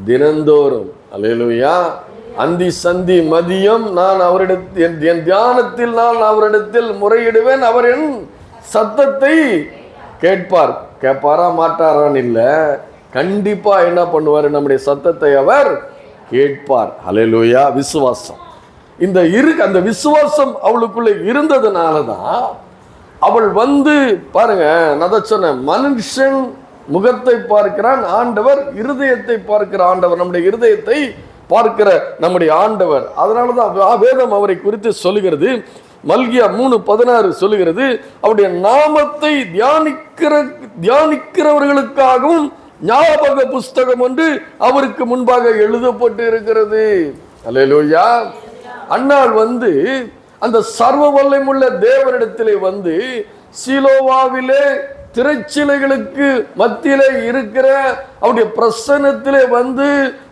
தினந்தோறும். அல்லேலூயா. அந்தி சந்தி மதியம் நான் அவரிடத்தில், என் தியானத்தில் நான் அவரிடத்தில் முறையிடுவேன், அவர் என் சத்தத்தை கேட்பார். கேட்பாரா மாட்டாரான்னு இல்லை, கண்டிப்பா என்ன பண்ணுவார், நம்முடைய சத்தத்தை அவர் கேட்பார். அல்லேலூயா. விசுவாசம், அந்த விசுவாசம் அவளுக்குள்ள இருந்ததுனாலதான் அவள் பாருங்க, நான் சொன்ன, மனுஷன் முகத்தை பார்க்கிறான், ஆண்டவர் இருதயத்தை பார்க்கிற ஆண்டவர், நம்முடைய இருதயத்தை பார்க்கிற நம்முடைய ஆண்டவர். அதனாலதான் வேதம் அவரை குறித்து சொல்லுகிறது. மல்கியா 3:16 சொல்லுகிறது, அவருடைய நாமத்தை தியானிக்கிறவர்களுக்காகவும் ஞாபக புஸ்தகம் ஒன்று அவருக்கு முன்பாக எழுதப்பட்டு இருக்கிறது. அல்லேலூயா. அன்னாள் அந்த சர்வ வல்லமையுள்ள தேவனிடத்திலே சீலோவாவிலே திரைச்சிலைகளுக்கு மத்தியிலே இருக்கிற அவருடைய பிரசன்னத்திலே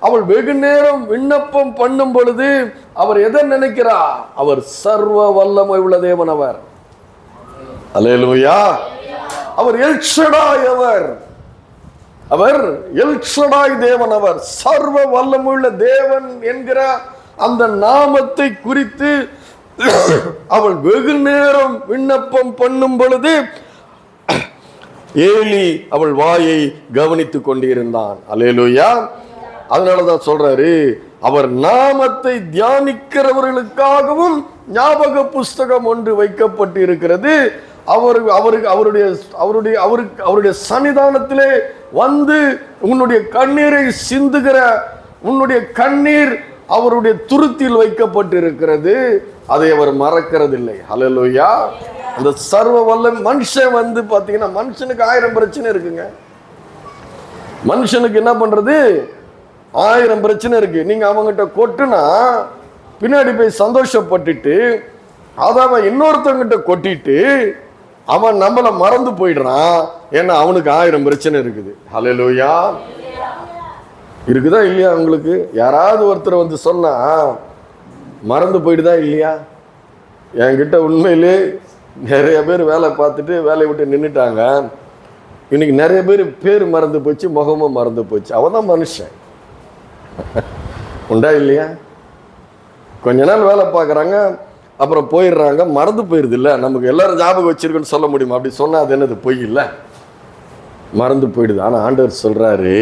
அவள் வெகு நேரம் விண்ணப்பம் பண்ணும் பொழுது அவர் எதை நினைக்கிறார், அவர் சர்வ வல்லமை உள்ள தேவன் அவர். அல்லேலூயா. அவர் எல் ஷடாய், அவர் எல் ஷடாய் தேவன், அவர் சர்வ வல்லமை உள்ள தேவன் என்கிற அந்த நாமத்தை குறித்து அவள் வெகு நேரம் விண்ணப்பம் பண்ணும் பொழுது ஏலி அவள் வாயை கவனித்துக் கொண்டிருந்தான். அல்லேலூயா. அதனாலதான் சொல்றாரு, அவர் நாமத்தை தியானிக்கிறவர்களுக்காகவும் ஞாபக புஸ்தகம் ஒன்று வைக்கப்பட்டு இருக்கிறது. அவருடைய சன்னிதானத்திலே உன்னுடைய கண்ணீரை சிந்துகிற, உன்னுடைய கண்ணீர் அவருடைய துருத்தில் வைக்கப்பட்டிருக்கிறது. அதை அவர் மறக்கிறதில்லை. ஹல்லேலூயா. அந்த சர்வ வல்ல மனுஷன் வந்து பாத்தீங்கன்னா, மனுஷனுக்கு 1000 பிரச்சனை இருக்குங்க. மனுஷனுக்கு என்ன பண்றது, 1000 பிரச்சனை இருக்கு. நீங்க அவங்ககிட்ட கொட்டுனா பின்னாடி போய் சந்தோஷப்பட்டுட்டு அதை அவன் இன்னொருத்தவங்கிட்ட கொட்டிட்டு அவன் நம்மள மறந்து போயிடுறான். ஏன்னா அவனுக்கு 1000 பிரச்சனை இருக்குது. ஹல்லேலூயா. இருக்குதா இல்லையா? உங்களுக்கு யாராவது ஒருத்தர் வந்து சொன்னா மறந்து போயிடுதா இல்லையா? என்கிட்ட உண்மையிலே நிறைய பேர் வேலை பார்த்துட்டு வேலையை விட்டு நின்றுட்டாங்க. இன்னைக்கு நிறைய பேர் மறந்து போச்சு, முகமும் மறந்து போச்சு. அவன் தான் மனுஷன். உண்டா இல்லையா? கொஞ்ச நாள் வேலை பார்க்குறாங்க, அப்புறம் போயிடுறாங்க, மறந்து போயிடுது. இல்லை, நமக்கு எல்லாரும் ஞாபகம் வச்சிருக்குன்னு சொல்ல முடியுமா? அப்படி சொன்னால் அது என்னது? பொய் இல்லை, மறந்து போயிடுது. ஆனால் ஆண்டவர் சொல்றாரு,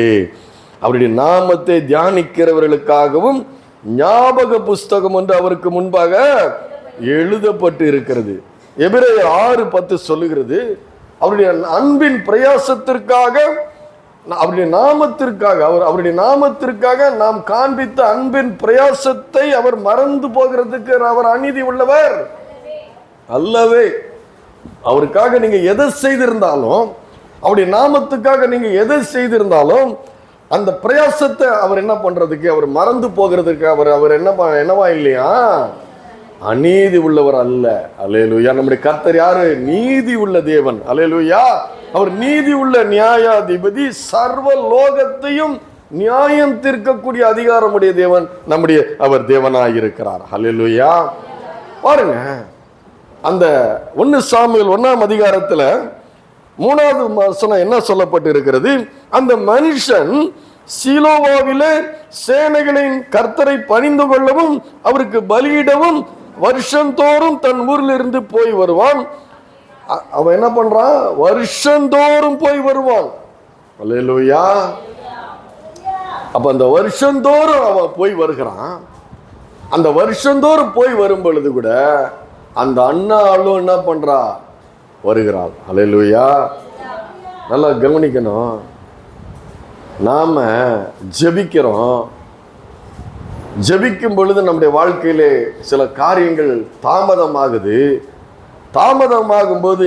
அவருடைய நாமத்தை தியானிக்கிறவர்களுக்காகவும் ஞாபக புஸ்தகம் ஒன்று அவருக்கு முன்பாக எழுதப்பட்டு இருக்கிறது. எபிரேயர் 6:10 சொல்லுகிறது, அவருடைய அன்பின் பிரயாசத்திற்காக, அவருடைய நாமத்திற்காக நாம் காண்பித்த அன்பின் பிரயாசத்தை அவர் மறந்து போகிறதுக்கு அவர் அநீதி உள்ளவர் அல்லவே. அவருக்காக நீங்க எதை செய்திருந்தாலும், அவருடைய நாமத்துக்காக நீங்க எதை செய்திருந்தாலும், அந்த பிரயாசத்தை அவர் என்ன பண்றதுக்கு, அவர் மறந்து போகிறதுக்கு அவர் என்னவா இல்லையா? அநீதி உள்ளவர் அல்ல. அல்லேலூயா. நம்முடைய கர்த்தர் யாரு? நீதி உள்ள தேவன். அல்லேலூயா. அவர் நீதி உள்ள நியாயாதிபதி, சர்வ லோகத்தையும் நியாயம் தீர்க்கக்கூடிய அதிகாரமுடைய தேவன் அவர் தேவனாயிருக்கிறார். அல்லேலூயா. பாருங்க, அந்த 1 சாமுவேல் 1ஆம் அதிகாரத்துல 3வது வசனம் என்ன சொல்லப்பட்டு இருக்கிறது? அந்த மனுஷன் சீலோவாவிலே சேனைகளின் கர்த்தரை பணிந்து கொள்ளவும் அவருக்கு பலியிடவும் வருஷந்தோறும் தன் ஊரில் இருந்து போய் வருவான். அவன் என்ன பண்றான்? வருஷந்தோறும் போய் வருவான். அல்லேலூயா. அப்ப அந்த வருஷந்தோறும் அவன் போய் வருகிறான். அந்த வருஷந்தோறும் போய் வரும் பொழுது கூட அந்த அண்ணாளும் என்ன பண்றா? வருகிறாள். அல்லேலூயா. நல்லா கவனிக்கணும். நாம ஜெபிக்கிறோம். ஜெபிக்கும் பொழுது நம்முடைய வாழ்க்கையிலே சில காரியங்கள் தாமதமாகுது. தாமதமாகும் போது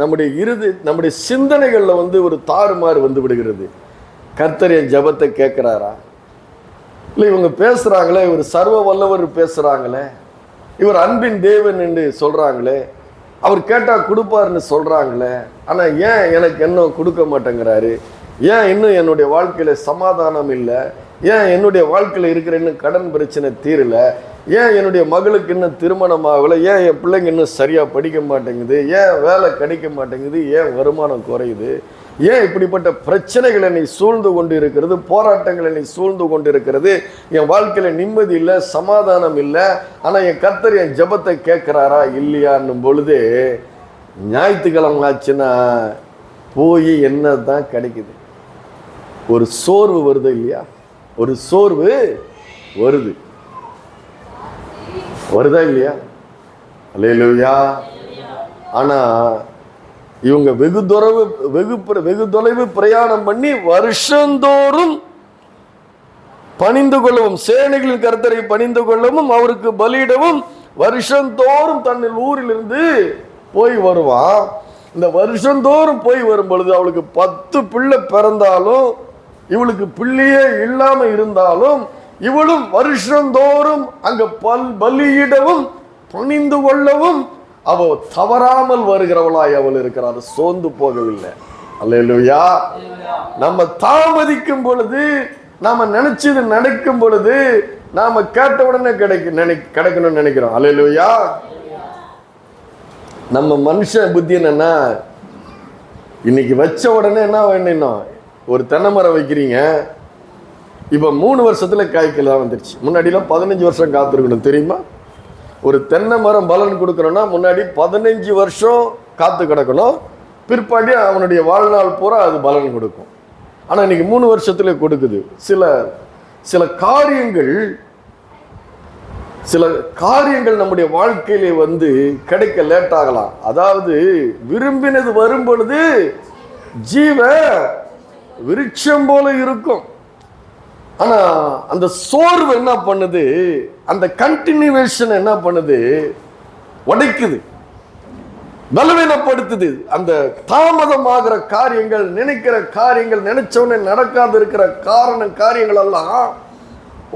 நம்முடைய சிந்தனைகள்ல ஒரு தாறுமாறு வந்து விடுகிறது. கர்த்தர் என் ஜெபத்தை கேட்கிறாரா? இல்லை, இவங்க பேசுறாங்களே, இவர் சர்வ வல்லவர் பேசுறாங்களே, இவர் அன்பின் தேவன் என்று சொல்றாங்களே, அவர் கேட்டா கொடுப்பாருன்னு சொல்றாங்களே, ஆனா ஏன் எனக்கு இன்னும் கொடுக்க மாட்டேங்கிறாரு? ஏன் இன்னும் என்னுடைய வாழ்க்கையில சமாதானம் இல்லை? ஏன் என்னுடைய வாழ்க்கையில இருக்கிற இன்னும் கடன் பிரச்சனை தீரல? ஏன் என்னுடைய மகளுக்கு இன்னும் திருமணம் ஆகலை? ஏன் என் பிள்ளைங்க இன்னும் சரியா படிக்க மாட்டேங்குது? ஏன் வேலை கிடைக்க மாட்டேங்குது? ஏன் வருமானம் குறையுது? ஏன் இப்படிப்பட்ட பிரச்சனைகள் என்னை சூழ்ந்து கொண்டு இருக்கிறது? போராட்டங்கள் என்னை சூழ்ந்து கொண்டு இருக்கிறது? என் வாழ்க்கையில நிம்மதி இல்லை, சமாதானம் இல்லை. ஆனா என் கர்த்தர் என் ஜெபத்தை கேட்கிறாரா இல்லையான்னும் பொழுது, ஞாயிற்றுக்கிழமை ஆச்சுன்னா போய் என்னதான் கிடைக்குது? ஒரு சோர்வு வருது இல்லையா? ஒரு சோர்வு வருதா இல்லையா? அல்லேலூயா. ஆனா இவங்க வெகு தொலைவு பிரயாணம் பண்ணி வருஷந்தோறும் பணிந்து கொள்ளவும், சேனைகளின் கர்த்தரை பணிந்து கொள்ளவும் அவருக்கு பலியிடவும் வருஷந்தோறும் தன் ஊரிலிருந்து போய் வருவான். இந்த வருஷந்தோறும் போய் வரும் பொழுது அவளுக்கு 10 பிள்ளை பிறந்தாலும், இவளுக்கு பிள்ளையே இல்லாம இருந்தாலும், இவளும் வருஷந்தோறும் அங்க பலியிடவும் பணிந்து கொள்ளவும் அவ தவறாமல் வருகிறவளாய் அவள் இருக்கிறார். சோர்ந்து போகவில்லை. அல்லேலூயா. நம்ம தாமதிக்கும் பொழுது, நாம நினைச்சது நடக்கும் பொழுது, நாம கேட்ட உடனே கிடைக்கணும்னு நினைக்கிறோம். அல்லேலூயா. நம்ம மனுஷ புத்தி என்னன்னா, இன்னைக்கு வச்ச உடனே என்ன வேணும்? ஒரு தென்னை மரம் வைக்கிறீங்க, இப்ப 3 வருஷத்துல காய்க்கலாம் வந்துருச்சு. முன்னாடிலாம் 15 வருஷம் காத்திருக்கணும், தெரியுமா? ஒரு தென்னை மரம் பலன் கொடுக்கணும்னா முன்னாடி 15 வருஷம் காத்து கிடக்கணும், பிற்பாடி அவனுடைய வாழ்நாள் பூரா அது பலன் கொடுக்கும். ஆனா இன்னைக்கு 3 வருஷத்துல கொடுக்குது. சில காரியங்கள் நம்முடைய வாழ்க்கையிலே கிடைக்க லேட் ஆகலாம். அதாவது விரும்பினது வரும் பொழுது ஜீவ விருட்சம் போல இருக்கும். ஆனா அந்த சோர்வு என்ன பண்ணுது, அந்த கண்டினியூவேஷன் என்ன பண்ணுது, உடைக்குது, பலவீனப்படுத்துது. அந்த தாமதமாகிற காரியங்கள், நினைக்கிற காரியங்கள், நினைச்சவனே நடக்காது இருக்கிற காரியங்கள் எல்லாம்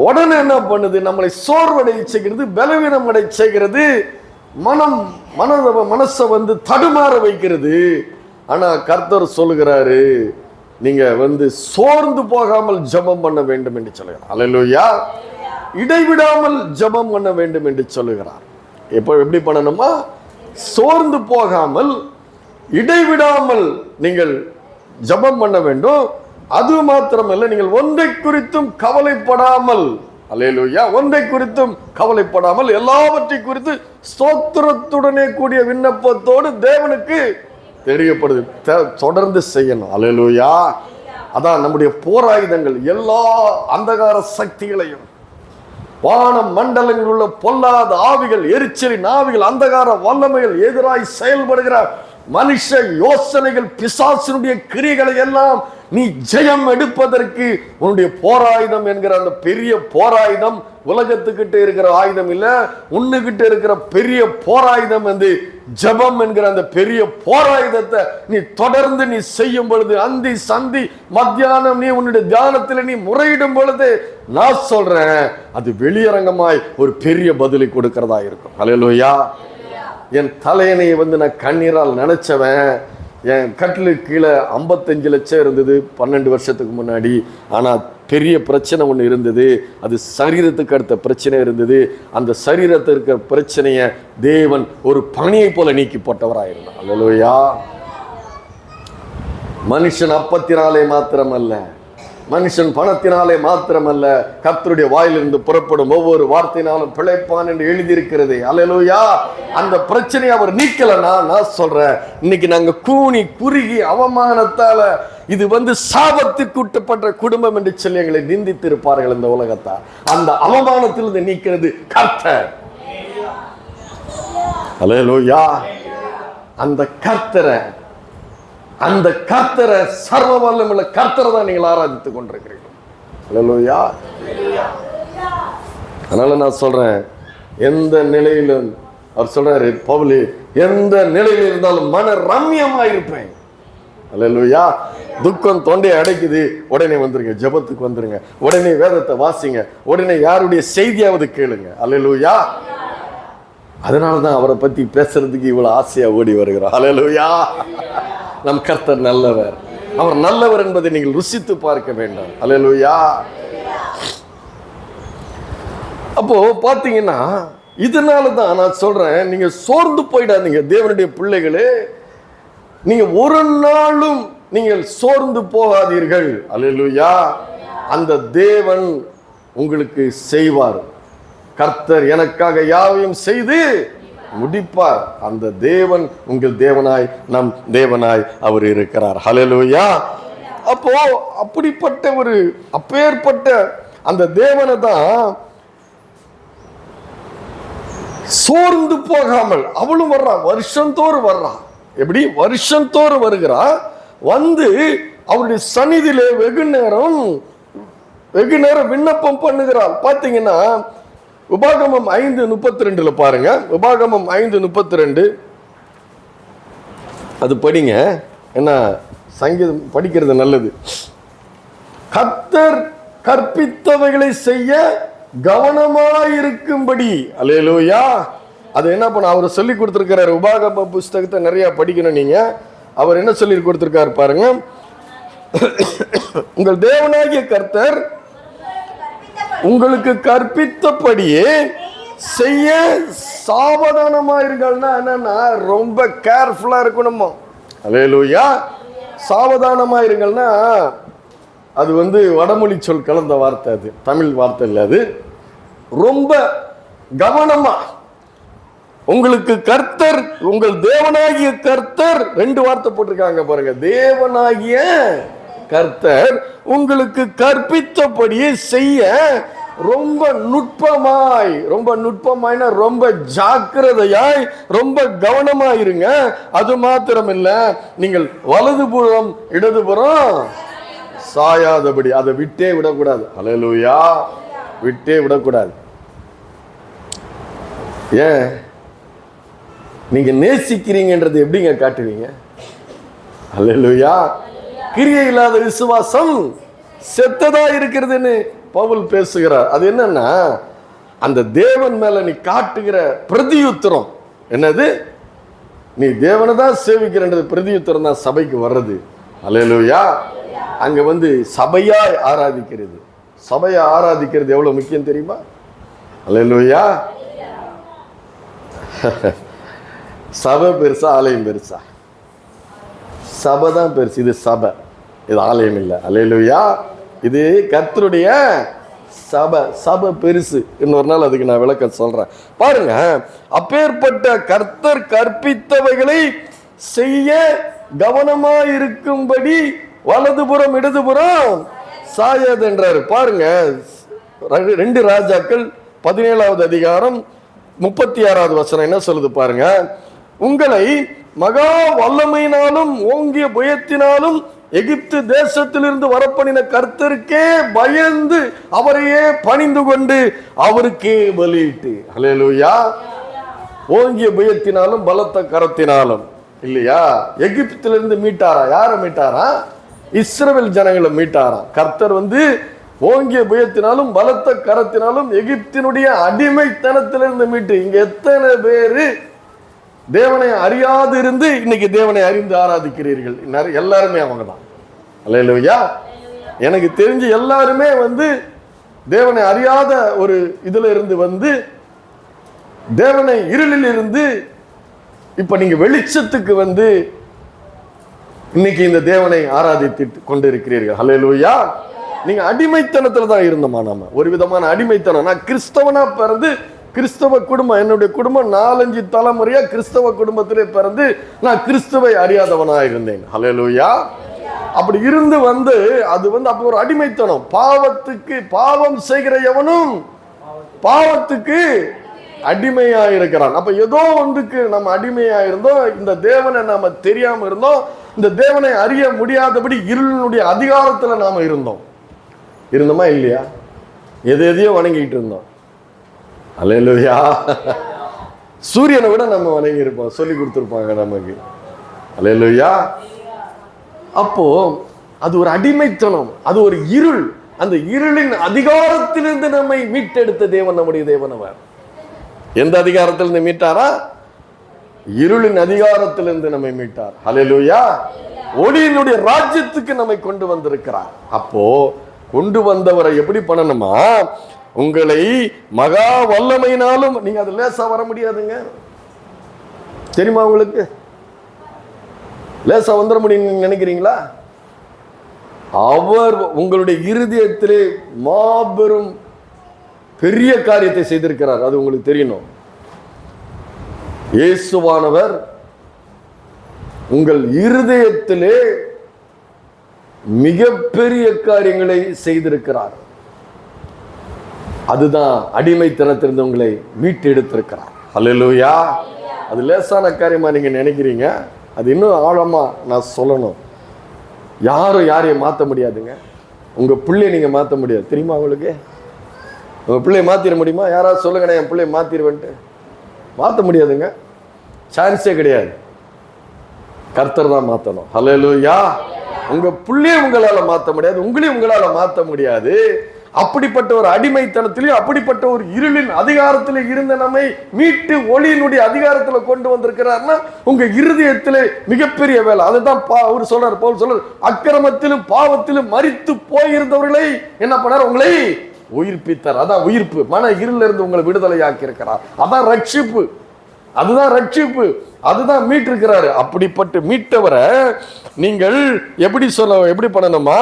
உடனே என்ன பண்ணுது, நம்மளை சோர்வடை செய்கிறது, பலவீனம் அடை செய்கிறது, மனசை வந்து தடுமாற வைக்கிறது. ஆனா கர்த்தர் சொல்லுகிறாரு, நீங்க வந்து சோர்ந்து போகாமல் ஜெபம் பண்ண வேண்டும் என்று சொல்லுகிறார். அல்லேலூயா. இடைவிடாமல் ஜெபம் பண்ண வேண்டும் என்று சொல்லுகிறார். எப்படி பண்ணணுமா? சோர்ந்து போகாமல் இடைவிடாமல் நீங்கள் ஜெபம் பண்ண வேண்டும். அது மாத்திரமல்ல, நீங்கள் ஒன்றை குறித்தும் கவலைப்படாமல், அல்லேலூயா, ஒன்றை குறித்தும் கவலைப்படாமல் எல்லாவற்றை குறித்து ஸ்தோத்திரத்துடனே கூடிய விண்ணப்பத்தோடு தேவனுக்கு தெரியப்படுது. தொடர்ந்து செய்யணும். அல்லேலூயா. அதான் நம்முடைய போராயுதங்கள். எல்லா அந்தகார சக்திகளையும், வான மண்டலங்களில் உள்ள பொல்லாத ஆவிகள், எரிச்சலின் ஆவிகள், அந்தகார வல்லமைகள், எதிராய் செயல்படுகிற மனுஷ யோசனைகள், பிசாசினுடைய கிரிகளை எல்லாம் நீ ஜெயம் எடுப்பதற்கு உன்னுடைய போராயுதம் என்கிற அந்த பெரிய போராயுதம், உலகத்துக்கிட்ட இருக்கிற ஆயுதம் இல்ல, உன்னுகிட்ட இருக்கிற பெரிய போராயுதம் வந்து ஜெபம் என்கிற அந்த பெரிய போராயுதத்தை நீ தொடர்ந்து நீ செய்யும் பொழுது, அந்தி சந்தி மத்தியானம் நீ உன்னுடைய தியானத்தில் நீ முறையிடும் பொழுது, நான் சொல்றேன், அது வெளியரங்கமாய் ஒரு பெரிய பதிலை கொடுக்கிறதா இருக்கும். அல்லேலூயா. என் தலையணை வந்து நான் கண்ணீரால் நினைச்சவன், என் கட்டிலுக்கு கீழே 55 லட்சம் இருந்தது 12 வருஷத்துக்கு முன்னாடி. ஆனால் பெரிய பிரச்சனை ஒன்று இருந்தது, அது சரீரத்துக்கு அடுத்த பிரச்சனை இருந்தது. அந்த சரீரத்திற்கு பிரச்சனையை தேவன் ஒரு பணியை போல நீக்கி போட்டவராயிருந்தார். அல்லேலூயா. மனுஷன் அப்பத்தினாலே மாத்திரமல்ல, மனுஷன் பணத்தினாலே மாத்திரமல்ல, கர்த்தருடைய வாயிலிருந்து புறப்படும் ஒவ்வொரு வார்த்தையினாலும் பிழைப்பான் என்று எழுதியிருக்கிறது. அல்லேலூயா. அந்த பிரச்சனையை அவர் நீக்கலன்னா, நான் சொல்றேன், இன்னைக்கு நாங்க கூனி குறுகி அவமானத்தால இது வந்து சாபத்துக்கு உட்பட்ட குடும்பம் என்று சொல்லி எங்களை நிந்தித்திருப்பார்கள் இந்த உலகத்தார். அந்த அவமானத்திலிருந்து நீக்கிறது கர்த்தர். அல்லேலூயா. அந்த கர்த்தரை, அந்த கர்த்தரை, சர்வ வல்லமையுள்ள கர்த்தரை தான் நீங்கள் ஆராதித்துக் கொண்டிருக்கிறீர்கள். அல்லேலூயா. அதனால நான் சொல்றேன், எந்த நிலையிலும் அவர் சொல்றாரு, பவுல், எந்த நிலையில் இருந்தாலும் மன ரம்யமாயிருப்பேன். அல்லேலூயா. துக்கம் தொண்டையை அடைக்குது, உடனே வந்துருங்க, ஜெபத்துக்கு வந்துருங்க, உடனே வேதத்தை வாசிங்க, உடனே யாருடைய செய்தியாவது கேளுங்க. அல்லேலூயா. அதனாலதான் அவரை பத்தி பேசுறதுக்கு இவ்வளவு ஆசையா ஓடி வருகிறோம். அல்லேலூயா. நம் கர்த்தர் நல்லவர். அவர் நல்லவர் என்பதை நீங்கள் ருசித்து பார்க்க வேண்டும். அல்லேலூயா. அப்போ பாத்தீங்கன்னா, இதனாலதான் நான் சொல்றேன், நீங்க சோர்ந்து போயிடாதீங்க தேவனுடைய பிள்ளைகளே. நீங்க ஒரு நாளும் நீங்கள் சோர்ந்து போகாதீர்கள். அல்லேலூயா. அந்த தேவன் உங்களுக்கு செய்வார். கர்த்தர் எனக்காக யாவையும் செய்து முடிப்பார். அந்த தேவன் உங்கள் தேவனாய், நம் தேவனாய் அவர் இருக்கிறார். ஹல்லேலூயா. அப்போ அப்படிப்பட்ட ஒரு அப்பேற்பட்ட அந்த தேவனை தான் சோர்ந்து போகாமல் அவளும் வர்றா, வருஷந்தோறும் வர்றா. எப்படி? வருஷந்தோறும் வருகிறா, வந்து அவருடைய சந்நிதியிலே வெகு நேரம் விண்ணப்பம் பண்ணுகிறாள். பாத்தீங்கன்னா உபாகமம் 5:32 பாருங்க. உபாகமம் 5:32 அது படிங்க. என்ன, சங்கீதம் படிக்கிறது நல்லது. கர்த்தர் கற்பித்தவைகளை செய்ய கவனமாயிருக்கும்படி. அல்லேலூயா. அது என்ன பண்ண அவர் சொல்லி கொடுத்திருக்கிறார். உபாகம புஸ்தகத்தை நிறைய படிக்கணும் நீங்க. அவர் என்ன சொல்லி கொடுத்திருக்காரு பாருங்க. உங்கள் தேவனாகிய கர்த்தர் உங்களுக்கு கற்பித்தபடியே செய்ய சாவதானமாயிருங்கள்னா என்னன்னா, ரொம்ப கேர்ஃபுல்லா இருக்கணுமா. அல்லேலூயா. சாவதானமாயிருங்கள்னா அது வந்து வடமொழி சொல் கலந்த வார்த்தை, அது தமிழ் வார்த்தை இல்லை. அது ரொம்ப கவனமா, உங்களுக்கு கர்த்தர், உங்கள் தேவனாகிய கர்த்தர், 2 வார்த்தை போட்டிருக்காங்க பாருங்க. தேவனாகிய கர்த்தர் உங்களுக்கு கற்பித்தபடியே செய்ய ரொம்ப நுட்பமாய், ரொம்ப நுட்பமாய்னா ரொம்ப ஜாக்கிரதையாய், ரொம்ப கவனமாயிருங்க. அது மாத்திரம் இல்ல, நீங்கள் வலதுபுறம் இடதுபுறம் சாயாதபடி. அதை விட்டே விடக்கூடாது. ஹல்லேலூயா, விட்டே விடக்கூடாது. ஏன்? நீங்க நேசிக்கிறீங்கன்றது எப்படிங்க காட்டுவீங்க? ஹல்லேலூயா. கிரியை இல்லாத விசுவாசம் செத்ததா இருக்கிறதுன்னு பவுல் பேசுகிறார். அது என்னன்னா, அந்த தேவன் மேல நீ காட்டுகிற பிரதியுத்தரம் என்னது? நீ தேவனை தான் சேவிக்கிறன்றது பிரதியுத்தரம் தான் சபைக்கு வர்றது. ஹல்லேலூயா. அங்க வந்து சபையா ஆராதிக்கிறது. சபையா ஆராதிக்கிறது எவ்வளவு முக்கியம் தெரியுமா? ஹல்லேலூயா. சபை பெருசா ஆலயம் பெருசா? சபை தான் பெருசு. இது சபை, இது ஆலயம் இல்லை. ஹல்லேலூயா. இது கர்த்தருடைய சபை. சபை பெருசு. இன்னொரு நாள் அதுக்கு நான் விளக்கம் சொல்றேன். பாருங்க, அப்பேற்பட்ட கர்த்தர் கற்பித்தவைகளை செய்ய கவனமா இருக்கும்படி வலதுபுறம் இடதுபுறம் சாயாது என்றார். பாருங்க, 2 ராஜாக்கள் 17வது அதிகாரம் 36வது வசனம் என்ன சொல்லுது பாருங்க. உங்களை மகா வல்லமையினாலும் ஓங்கிய புயத்தினாலும் எகிப்து தேசத்திலிருந்து வரப்பண்ணின கர்த்தருக்கே பயந்து அவரையே பணிந்து கொண்டு அவருக்கே பலியிட்டு. ஹல்லேலூயா. ஓங்கிய புயத்தினாலும் பலத்த கரத்தினாலும் இல்லையா? எகிப்திலிருந்து மீட்டாரா? யார மீட்டாரா? இஸ்ரவேல் ஜனங்களை மீட்டாரா? கர்த்தர் வந்து ஓங்கிய புயத்தினாலும் பலத்த கரத்தினாலும் எகிப்தினுடைய அடிமைத்தனத்திலிருந்து மீட்டு. இங்க எத்தனை பேரு தேவனை அறியாது இருந்து இன்னைக்கு தேவனை அறிந்து ஆராதிக்கிறீர்கள்? எல்லாருமே அவங்க தான். அல்லேலூயா. எனக்கு தெரிஞ்சு எல்லாருமே வந்து தேவனை அறியாத ஒரு இதுல இருந்து வந்து தேவனை இருளில் இருந்து இப்ப நீங்க வெளிச்சத்துக்கு வந்து இன்னைக்கு இந்த தேவனை ஆராதித்து கொண்டிருக்கிறீர்கள். அல்லேலூயா. நீங்க அடிமைத்தனத்துல தான் இருந்தோமா? நாம ஒரு விதமான அடிமைத்தனம். நான் கிறிஸ்தவனா பிறந்து கிறிஸ்தவ குடும்பம், என்னுடைய குடும்பம் 4-5 தலைமுறையா கிறிஸ்தவ குடும்பத்திலே பிறந்து நான் கிறிஸ்துவை அறியாதவனா இருந்தேன். ஹல்லேலூயா. அப்படி இருந்து வந்து அது வந்து அப்போ ஒரு அடிமைத்தனம். பாவத்துக்கு, பாவம் செய்கிற எவனும் பாவத்துக்கு அடிமையா இருக்கிறான். அப்ப ஏதோ ஒன்றுக்கு நம்ம அடிமையா இருந்தோம். இந்த தேவனை நாம தெரியாம இருந்தோம். இந்த தேவனை அறிய முடியாதபடி இருளினுடைய அதிகாரத்துல நாம இருந்தோமா இல்லையா? எதையோ வணங்கிட்டு இருந்தோம். அல்லேலூயா. சூரியனை விட நம்ம வணங்கி இருப்போம், சொல்லி கொடுத்துருப்பாங்க நமக்கு. அல்லேலூயா. அப்போ அது ஒரு அடிமைத்தனம், அது ஒரு இருள். அந்த இருளின் அதிகாரத்திலிருந்து நம்மை மீட்டெடுத்த தேவன் நம்முடைய தேவன். அவர் எந்த அதிகாரத்திலிருந்து மீட்டாரா? இருளின் அதிகாரத்திலிருந்து நம்மை மீட்டார். ஹல்லேலூயா. ஒளியினுடைய ராஜ்யத்துக்கு நம்மை கொண்டு வந்திருக்கிறார். அப்போ கொண்டு வந்தவரை எப்படி பண்ணணுமா? உங்களை மகா வல்லமையினாலும், நீங்க அது லேசா வர முடியாதுங்க. தெரியுமா உங்களுக்கு? லேசா வந்துட முடியும் நினைக்கிறீங்களா? அவர் உங்களுடைய இருதயத்திலே மாபெரும் பெரிய காரியத்தை செய்திருக்கிறார். அது உங்களுக்கு தெரியணும். இயேசுவானவர் உங்கள் இருதயத்திலே மிகப்பெரிய காரியங்களை செய்திருக்கிறார். அதுதான் அடிமைத்தனத்திலிருந்து உங்களை மீட்டு எடுத்திருக்கிறார். ஹல்லேலூயா. அது லேசான காரியமா நீங்க நினைக்கிறீங்க. அது இன்னும் ஆழமா நான் சொல்லணும். யாரும் யாரையும் மாற்ற முடியாதுங்க. உங்க பிள்ளைய நீங்க மாற்ற முடியாது. தெரியுமா உங்களுக்கு? உங்க பிள்ளைய மாத்திர முடியுமா? யாராவது சொல்லுங்க, நான் என் பிள்ளைய மாத்திருவேன்ட்டு. மாற்ற முடியாதுங்க. சான்ஸே கிடையாது. கர்த்தர் தான் மாற்றணும். ஹல்லேலூயா. உங்க பிள்ளைய உங்களால மாற்ற முடியாது, உங்களையும் உங்களால மாற்ற முடியாது. அப்படிப்பட்ட ஒரு அடிமைத்தனத்திலேயும் அப்படிப்பட்ட ஒரு இருளின் அதிகாரத்திலே இருந்த நம்மை மீட்டு ஒளியினுடைய அதிகாரத்துல கொண்டு வந்திருக்கிறார்னா உங்க இருதயத்திலே மிகப்பெரிய வேலை. அதுதான் அவர் சொல்றார், பவுல் சொல்றார், அக்கிரமத்திலும் பாவத்திலும் மரித்து போயிருந்தவர்களை என்ன பண்ணார்? உங்களை உயிர்ப்பித்தார். அதான் உயிர்ப்பு. மன இருளில் இருந்து உங்களை விடுதலை ஆக்கி இருக்கிறார். அதான் ரட்சிப்பு. அதுதான் ரட்சிப்பு. அதுதான் மீட்டிருக்கிறாரு. அப்படிப்பட்டு மீட்டவரை நீங்கள் எப்படி பண்ணணுமா?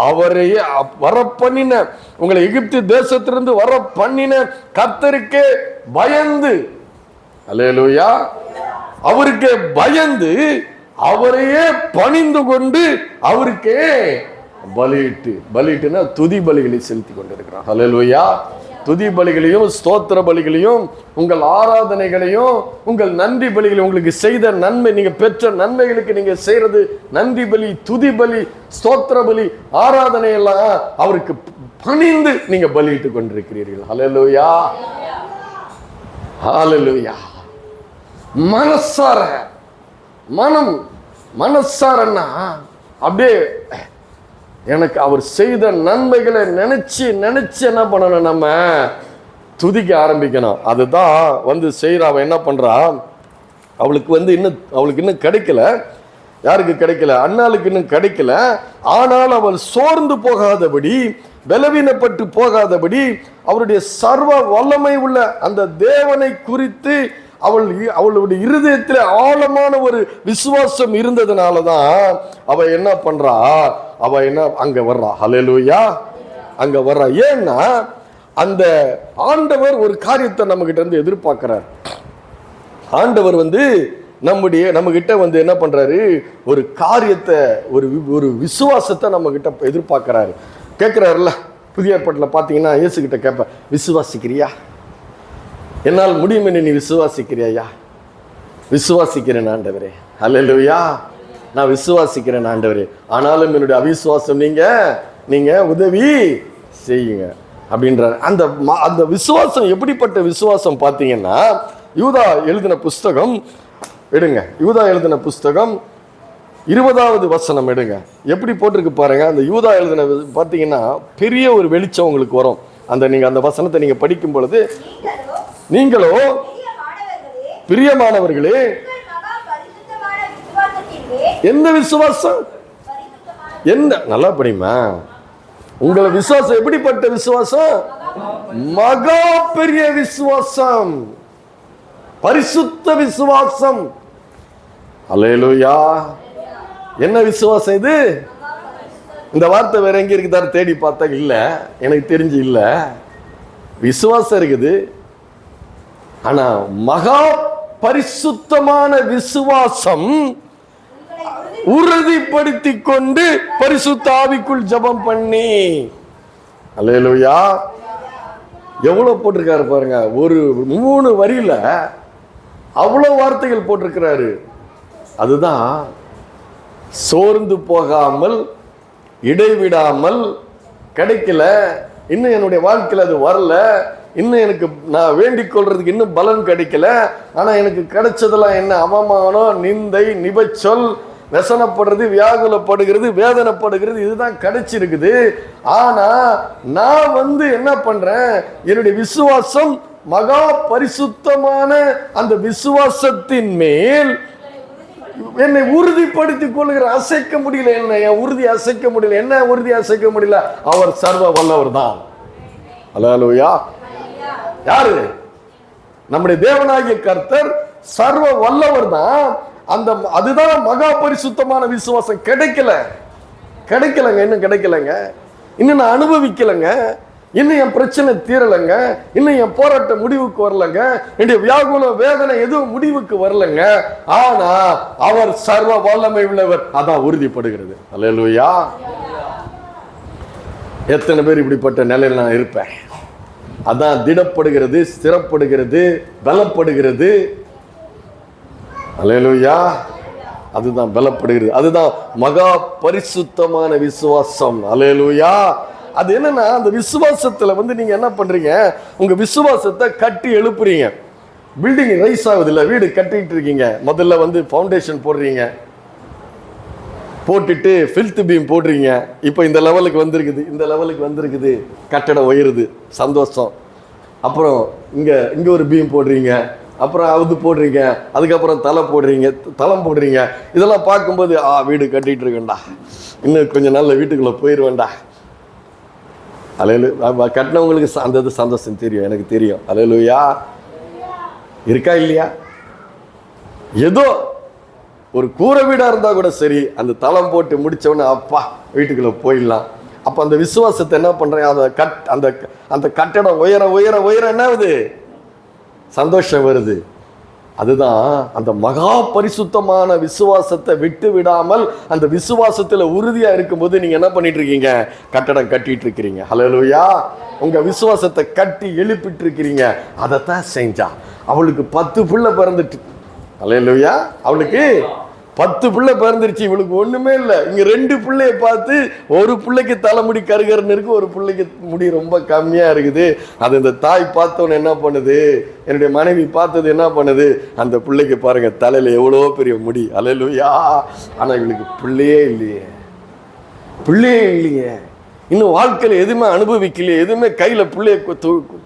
அவரையே வர பண்ணின, உங்களை எகிப்து தேசத்திலிருந்து வர பண்ணின கர்த்தருக்கே பயந்து, அல்லேலூயா, அவருக்கே பயந்து அவரையே பணிந்து கொண்டு அவருக்கே பலியிட்டுனா துதி பலிகளை செலுத்தி கொண்டிருக்கிறார். அல்லேலூயா. துதி பலிகளையும் ஸ்தோத்திர பலிகளையும் உங்கள் ஆராதனைகளையும் உங்கள் நன்றி பலிகளையும் உங்களுக்கு செய்த நன்மை, நீங்க பெற்ற நன்மைகளுக்கு நீங்க செய்யறது நன்றி பலி, துதி பலி, ஸ்தோத்திர பலி, ஆராதனை எல்லாம் அவருக்கு பணிந்து நீங்க பலியிட்டு கொண்டிருக்கிறீர்கள். ஹல்லேலூயா, ஹல்லேலூயா. மனசார, மனசாரன்னா அப்படியே எனக்கு அவர் செய்த நன்மைகளை நினைச்சு என்ன பண்ணணும், நம்ம துதிக்க ஆரம்பிக்கணும். அதுதான் வந்து செய்யற. அவன் என்ன பண்றா, அவளுக்கு இன்னும் கிடைக்கல. யாருக்கு கிடைக்கல? அன்னாளுக்கு இன்னும் கிடைக்கல. ஆனால் அவள் சோர்ந்து போகாதபடி, பலவீனப்பட்டு போகாதபடி, அவருடைய சர்வ வல்லமை உள்ள அந்த தேவனை குறித்து அவளுடைய இருதயத்தில் ஆழமான ஒரு விசுவாசம் இருந்ததுனாலதான் அவ என்ன பண்றா, அங்க வர்றா. ஹல்லேலூயா, அங்க வர்றா. ஏன்னா அந்த ஆண்டவர் ஒரு காரியத்தை நம்ம கிட்ட இருந்து எதிர்பார்க்கிறார். ஆண்டவர் நம்ம கிட்ட என்ன பண்றாரு, ஒரு காரியத்தை, ஒரு விசுவாசத்தை நம்ம கிட்ட எதிர்பார்க்கிறாரு. கேட்கிறாருல்ல, புதிய ஏற்பாட்டில் பார்த்தீங்கன்னா இயேசு கிட்ட கேட்ப, விசுவாசிக்கிறியா? என்னால் முடியும் என்று நீ விசுவாசிக்கிறியா? விசுவாசிக்கிறேன் ஆண்டவரே. ஹல்லேலூயா, நான் விசுவாசிக்கிறேன் ஆண்டவரே, ஆனாலும் என்னுடைய அவிசுவாசம் நீங்க உதவி செய்யுங்க அப்படின்றார். அந்த விசுவாசம் எப்படிப்பட்ட விசுவாசம் பார்த்தீங்கன்னா, யூதா எழுதின புஸ்தகம் எடுங்க. யூதா எழுதின புஸ்தகம் 20வது வசனம் எடுங்க. எப்படி போட்டிருக்கு பாருங்க. அந்த யூதா எழுதின பார்த்தீங்கன்னா பெரிய ஒரு வெளிச்சம் உங்களுக்கு வரும். நீங்க அந்த வசனத்தை நீங்க படிக்கும் பொழுது, நீங்களோ பிரியமானவர்களே, எந்த விசுவாசம், என்ன நல்லா படிமா, உங்களை விசுவாசம் எப்படிப்பட்ட விசுவாசம்? மகா பெரிய விசுவாசம், பரிசுத்த விசுவாசம். அல்லேலூயா. என்ன விசுவாசம் இது? இந்த வார்த்தை வேற எங்க இருக்குதாரு தேடி பார்த்தா இல்ல, எனக்கு தெரிஞ்சு இல்ல. விசுவாசம் இருக்குது, ஆனா மகா பரிசுத்தமான விசுவாசம் உறுதிப்படுத்தி கொண்டு பரிசுத்த ஆவிக்குள் ஜெபம் பண்ணி. அல்லேலூயா. எவ்வளவு போட்டிருக்காரு பாருங்க, ஒரு 3 வரியில அவ்வளவு வார்த்தைகள் போட்டிருக்கிறாரு. அதுதான் சோர்ந்து போகாமல், இடைவிடாமல், கிடைக்கல, இன்னும் என்னுடைய வாழ்க்கையில் அது வரல, இன்னும் எனக்கு நான் வேண்டிக் கொள்றதுக்கு இன்னும் பலன் கிடைக்கல, ஆனா எனக்கு கிடைச்சதெல்லாம் என்ன? அவமானம், நிந்தை, நிபச்சொல், व्यसनப்படுறது, வியாகுலப்படுகிறது, வேதனைப்படுகிறது, இதுதான் கிடைச்சிருக்குது. ஆனா நான் என்ன பண்றேன், என்னுடைய விசுவாசம் மகா பரிசுத்தமான அந்த விசுவாசத்தின் மேல் என்னை உறுதிப்படுத்திக் கொள்கிற. அசைக்க முடியல, என்ன என் உறுதி அசைக்க முடியல. என்ன உறுதி அசைக்க முடியல? அவர் சர்வ வல்லவர் தான். அல்லேலூயா. யாரு? நம்முடைய தேவனாகிய கர்த்தர் சர்வ வல்லவர் தான். அதுதான் மகா பரிசுத்தமான விசுவாசம். கிடைக்கலங்க, இன்னும் கிடைக்கலங்க, இன்னும் நான் அனுபவிக்கலங்க, இன்னும் என் பிரச்சனை தீரலைங்க, இன்னும் என் போராட்ட முடிவுக்கு வரலங்க, என்னுடைய வியாகுல வேதனை எதுவும் முடிவுக்கு வரலங்க. ஆனா அவர் சர்வ வல்லமை உள்ளவர், அதான் உறுதிப்படுகிறது. அல்லேலூயா. எத்தனை பேர் இப்படிப்பட்ட நிலையில் நான் இருப்பேன்? அதான் திடப்படுகிறது, ஸ்திரப்படுகிறது, பலப்படுகிறது. அல்லேலூயா. அதுதான் பலப்படுகிறது, அதுதான் மகா பரிசுத்தமான விசுவாசம். அல்லேலூயா. அது என்னன்னா, அந்த விசுவாசத்துல நீங்க என்ன பண்றீங்க, உங்க விசுவாசத்தை கட்டி எழுப்புறீங்க. பில்டிங் ரைஸ் ஆகுது இல்ல, வீடு கட்டிட்டு இருக்கீங்க. முதல்ல ஃபவுண்டேஷன் போடுறீங்க, போட்டுட்டு ஃபில்த் பீம் போடுறீங்க. இப்போ இந்த லெவலுக்கு வந்திருக்குது, கட்டடம் உயருது, சந்தோஷம். அப்புறம் இங்க ஒரு பீம் போடுறீங்க, அப்புறம் அது போடுறீங்க, அதுக்கப்புறம் தளம் போடுறீங்க. இதெல்லாம் பார்க்கும்போது வீடு கட்டிட்டு இருக்கேன்டா, இன்னும் கொஞ்சம் நாள்ல வீட்டுக்குள்ள போயிடுவேன்டா. அல்லேலூயா. கட்டினவங்களுக்கு அந்த சந்தோஷம் தெரியும், எனக்கு தெரியும். அல்லேலூயா. இருக்கா இல்லையா? ஏதோ ஒரு கூரை வீடா இருந்தா கூட சரி, அந்த தளம் போட்டு முடிச்சவொடனே அப்பா வீட்டுக்குள்ள போயிடலாம். அப்ப அந்த விசுவாசத்தை என்ன பண்றேன், அந்த கட்டடம் உயர உயர உயர என்ன ஆகுது? சந்தோஷம் வருது. அதுதான் அந்த மகா பரிசுத்தமான விசுவாசத்தை விட்டு விடாமல் அந்த விசுவாசத்துல உறுதியா இருக்கும்போது நீங்க என்ன பண்ணிட்டு இருக்கீங்க? கட்டடம் கட்டிட்டு இருக்கிறீங்க. ஹல்லேலூயா. உங்க விசுவாசத்தை கட்டி எழுப்பிட்டு இருக்கிறீங்க. அதைத்தான் செஞ்சா. அவளுக்கு 10 பிள்ளை பிறந்துட்டு. ஹல்லேலூயா. அவளுக்கு 10 பிள்ளை பிறந்துருச்சு. இவளுக்கு ஒண்ணுமே இல்லை. இங்க 2 பிள்ளைய பார்த்து, ஒரு பிள்ளைக்கு தலைமுடி கருகருன்னு இருக்கு, ஒரு பிள்ளைக்கு முடி ரொம்ப கம்மியா இருக்குது. அது இந்த தாய் பார்த்தோன்னு என்ன பண்ணுது? என்னுடைய மனைவி பார்த்தது என்ன பண்ணுது? அந்த பிள்ளைக்கு பாருங்க தலையில எவ்வளோ பெரிய முடி. ஹல்லேலூயா. ஆனா இவளுக்கு பிள்ளையே இல்லையே. இன்னும் வாழ்க்கையில எதுவுமே அனுபவிக்கலையே, எதுவுமே கையில பிள்ளைய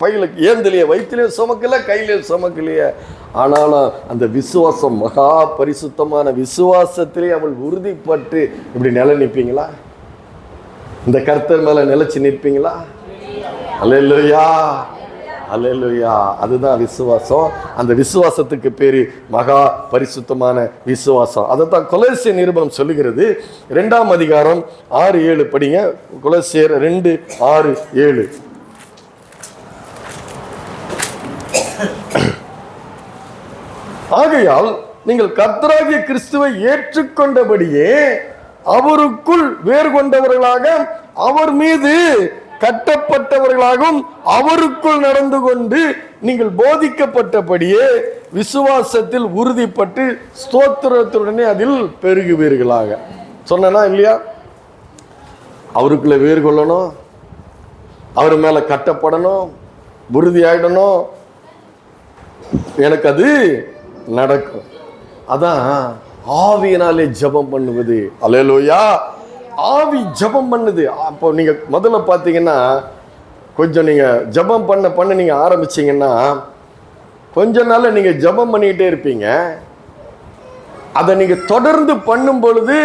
பையில ஏந்தலையே, வயிற்றுலையே சுமக்கல, கையில சுமக்கலையே. ஆனாலும் அந்த விசுவாசம், மகா பரிசுத்தமான விசுவாசத்திலே அவள் உறுதிப்பட்டு இப்படி நிலை நிற்பீங்களா? இந்த கர்த்தர் மேல நிலைச்சு நிற்பீங்களா? அல்லேலூயா, அல்லேலூயா. அதுதான் விசுவாசம். அந்த விசுவாசத்துக்கு பேரு மகா பரிசுத்தமான விசுவாசம். அதைத்தான் கொலோசியர் நிருபம் சொல்லுகிறது. 2ஆம் அதிகாரம் 6-7 படிங்க. கொலோசியர் 2:6-7. ஆகையால் நீங்கள் கர்த்தராகிய கிறிஸ்துவை ஏற்றுக்கொண்டபடியே அவருக்குள் வேறு கொண்டவர்களாக, அவர் மீது கட்டப்பட்டவர்களாகவும் அவருக்குள் நடந்து கொண்டு நீங்கள் போதிக்கப்பட்டபடியே விசுவாசத்தில் உறுதிப்பட்டு ஸ்தோத்திரத்துடனே அதில் பெருகுவீர்களாக. சொன்னா இல்லையா? அவருக்குள்ள வேறு கொள்ளணும், அவர் மேல கட்டப்படணும், உறுதி ஆயிடணும். எனக்கு அது நடக்கும். அதான் ஆவியினாலே ஜெபம் பண்ணுவது. அல்லேலூயா. ஆவி ஜெபம் பண்ணுது. அப்போ நீங்க முதல்ல பார்த்தீங்கன்னா, கொஞ்சம் நீங்க ஜெபம் பண்ண நீங்க ஆரம்பிச்சீங்கன்னா கொஞ்ச நாள்ல நீங்க ஜெபம் பண்ணிக்கிட்டே இருப்பீங்க. அதை நீங்க தொடர்ந்து பண்ணும் பொழுது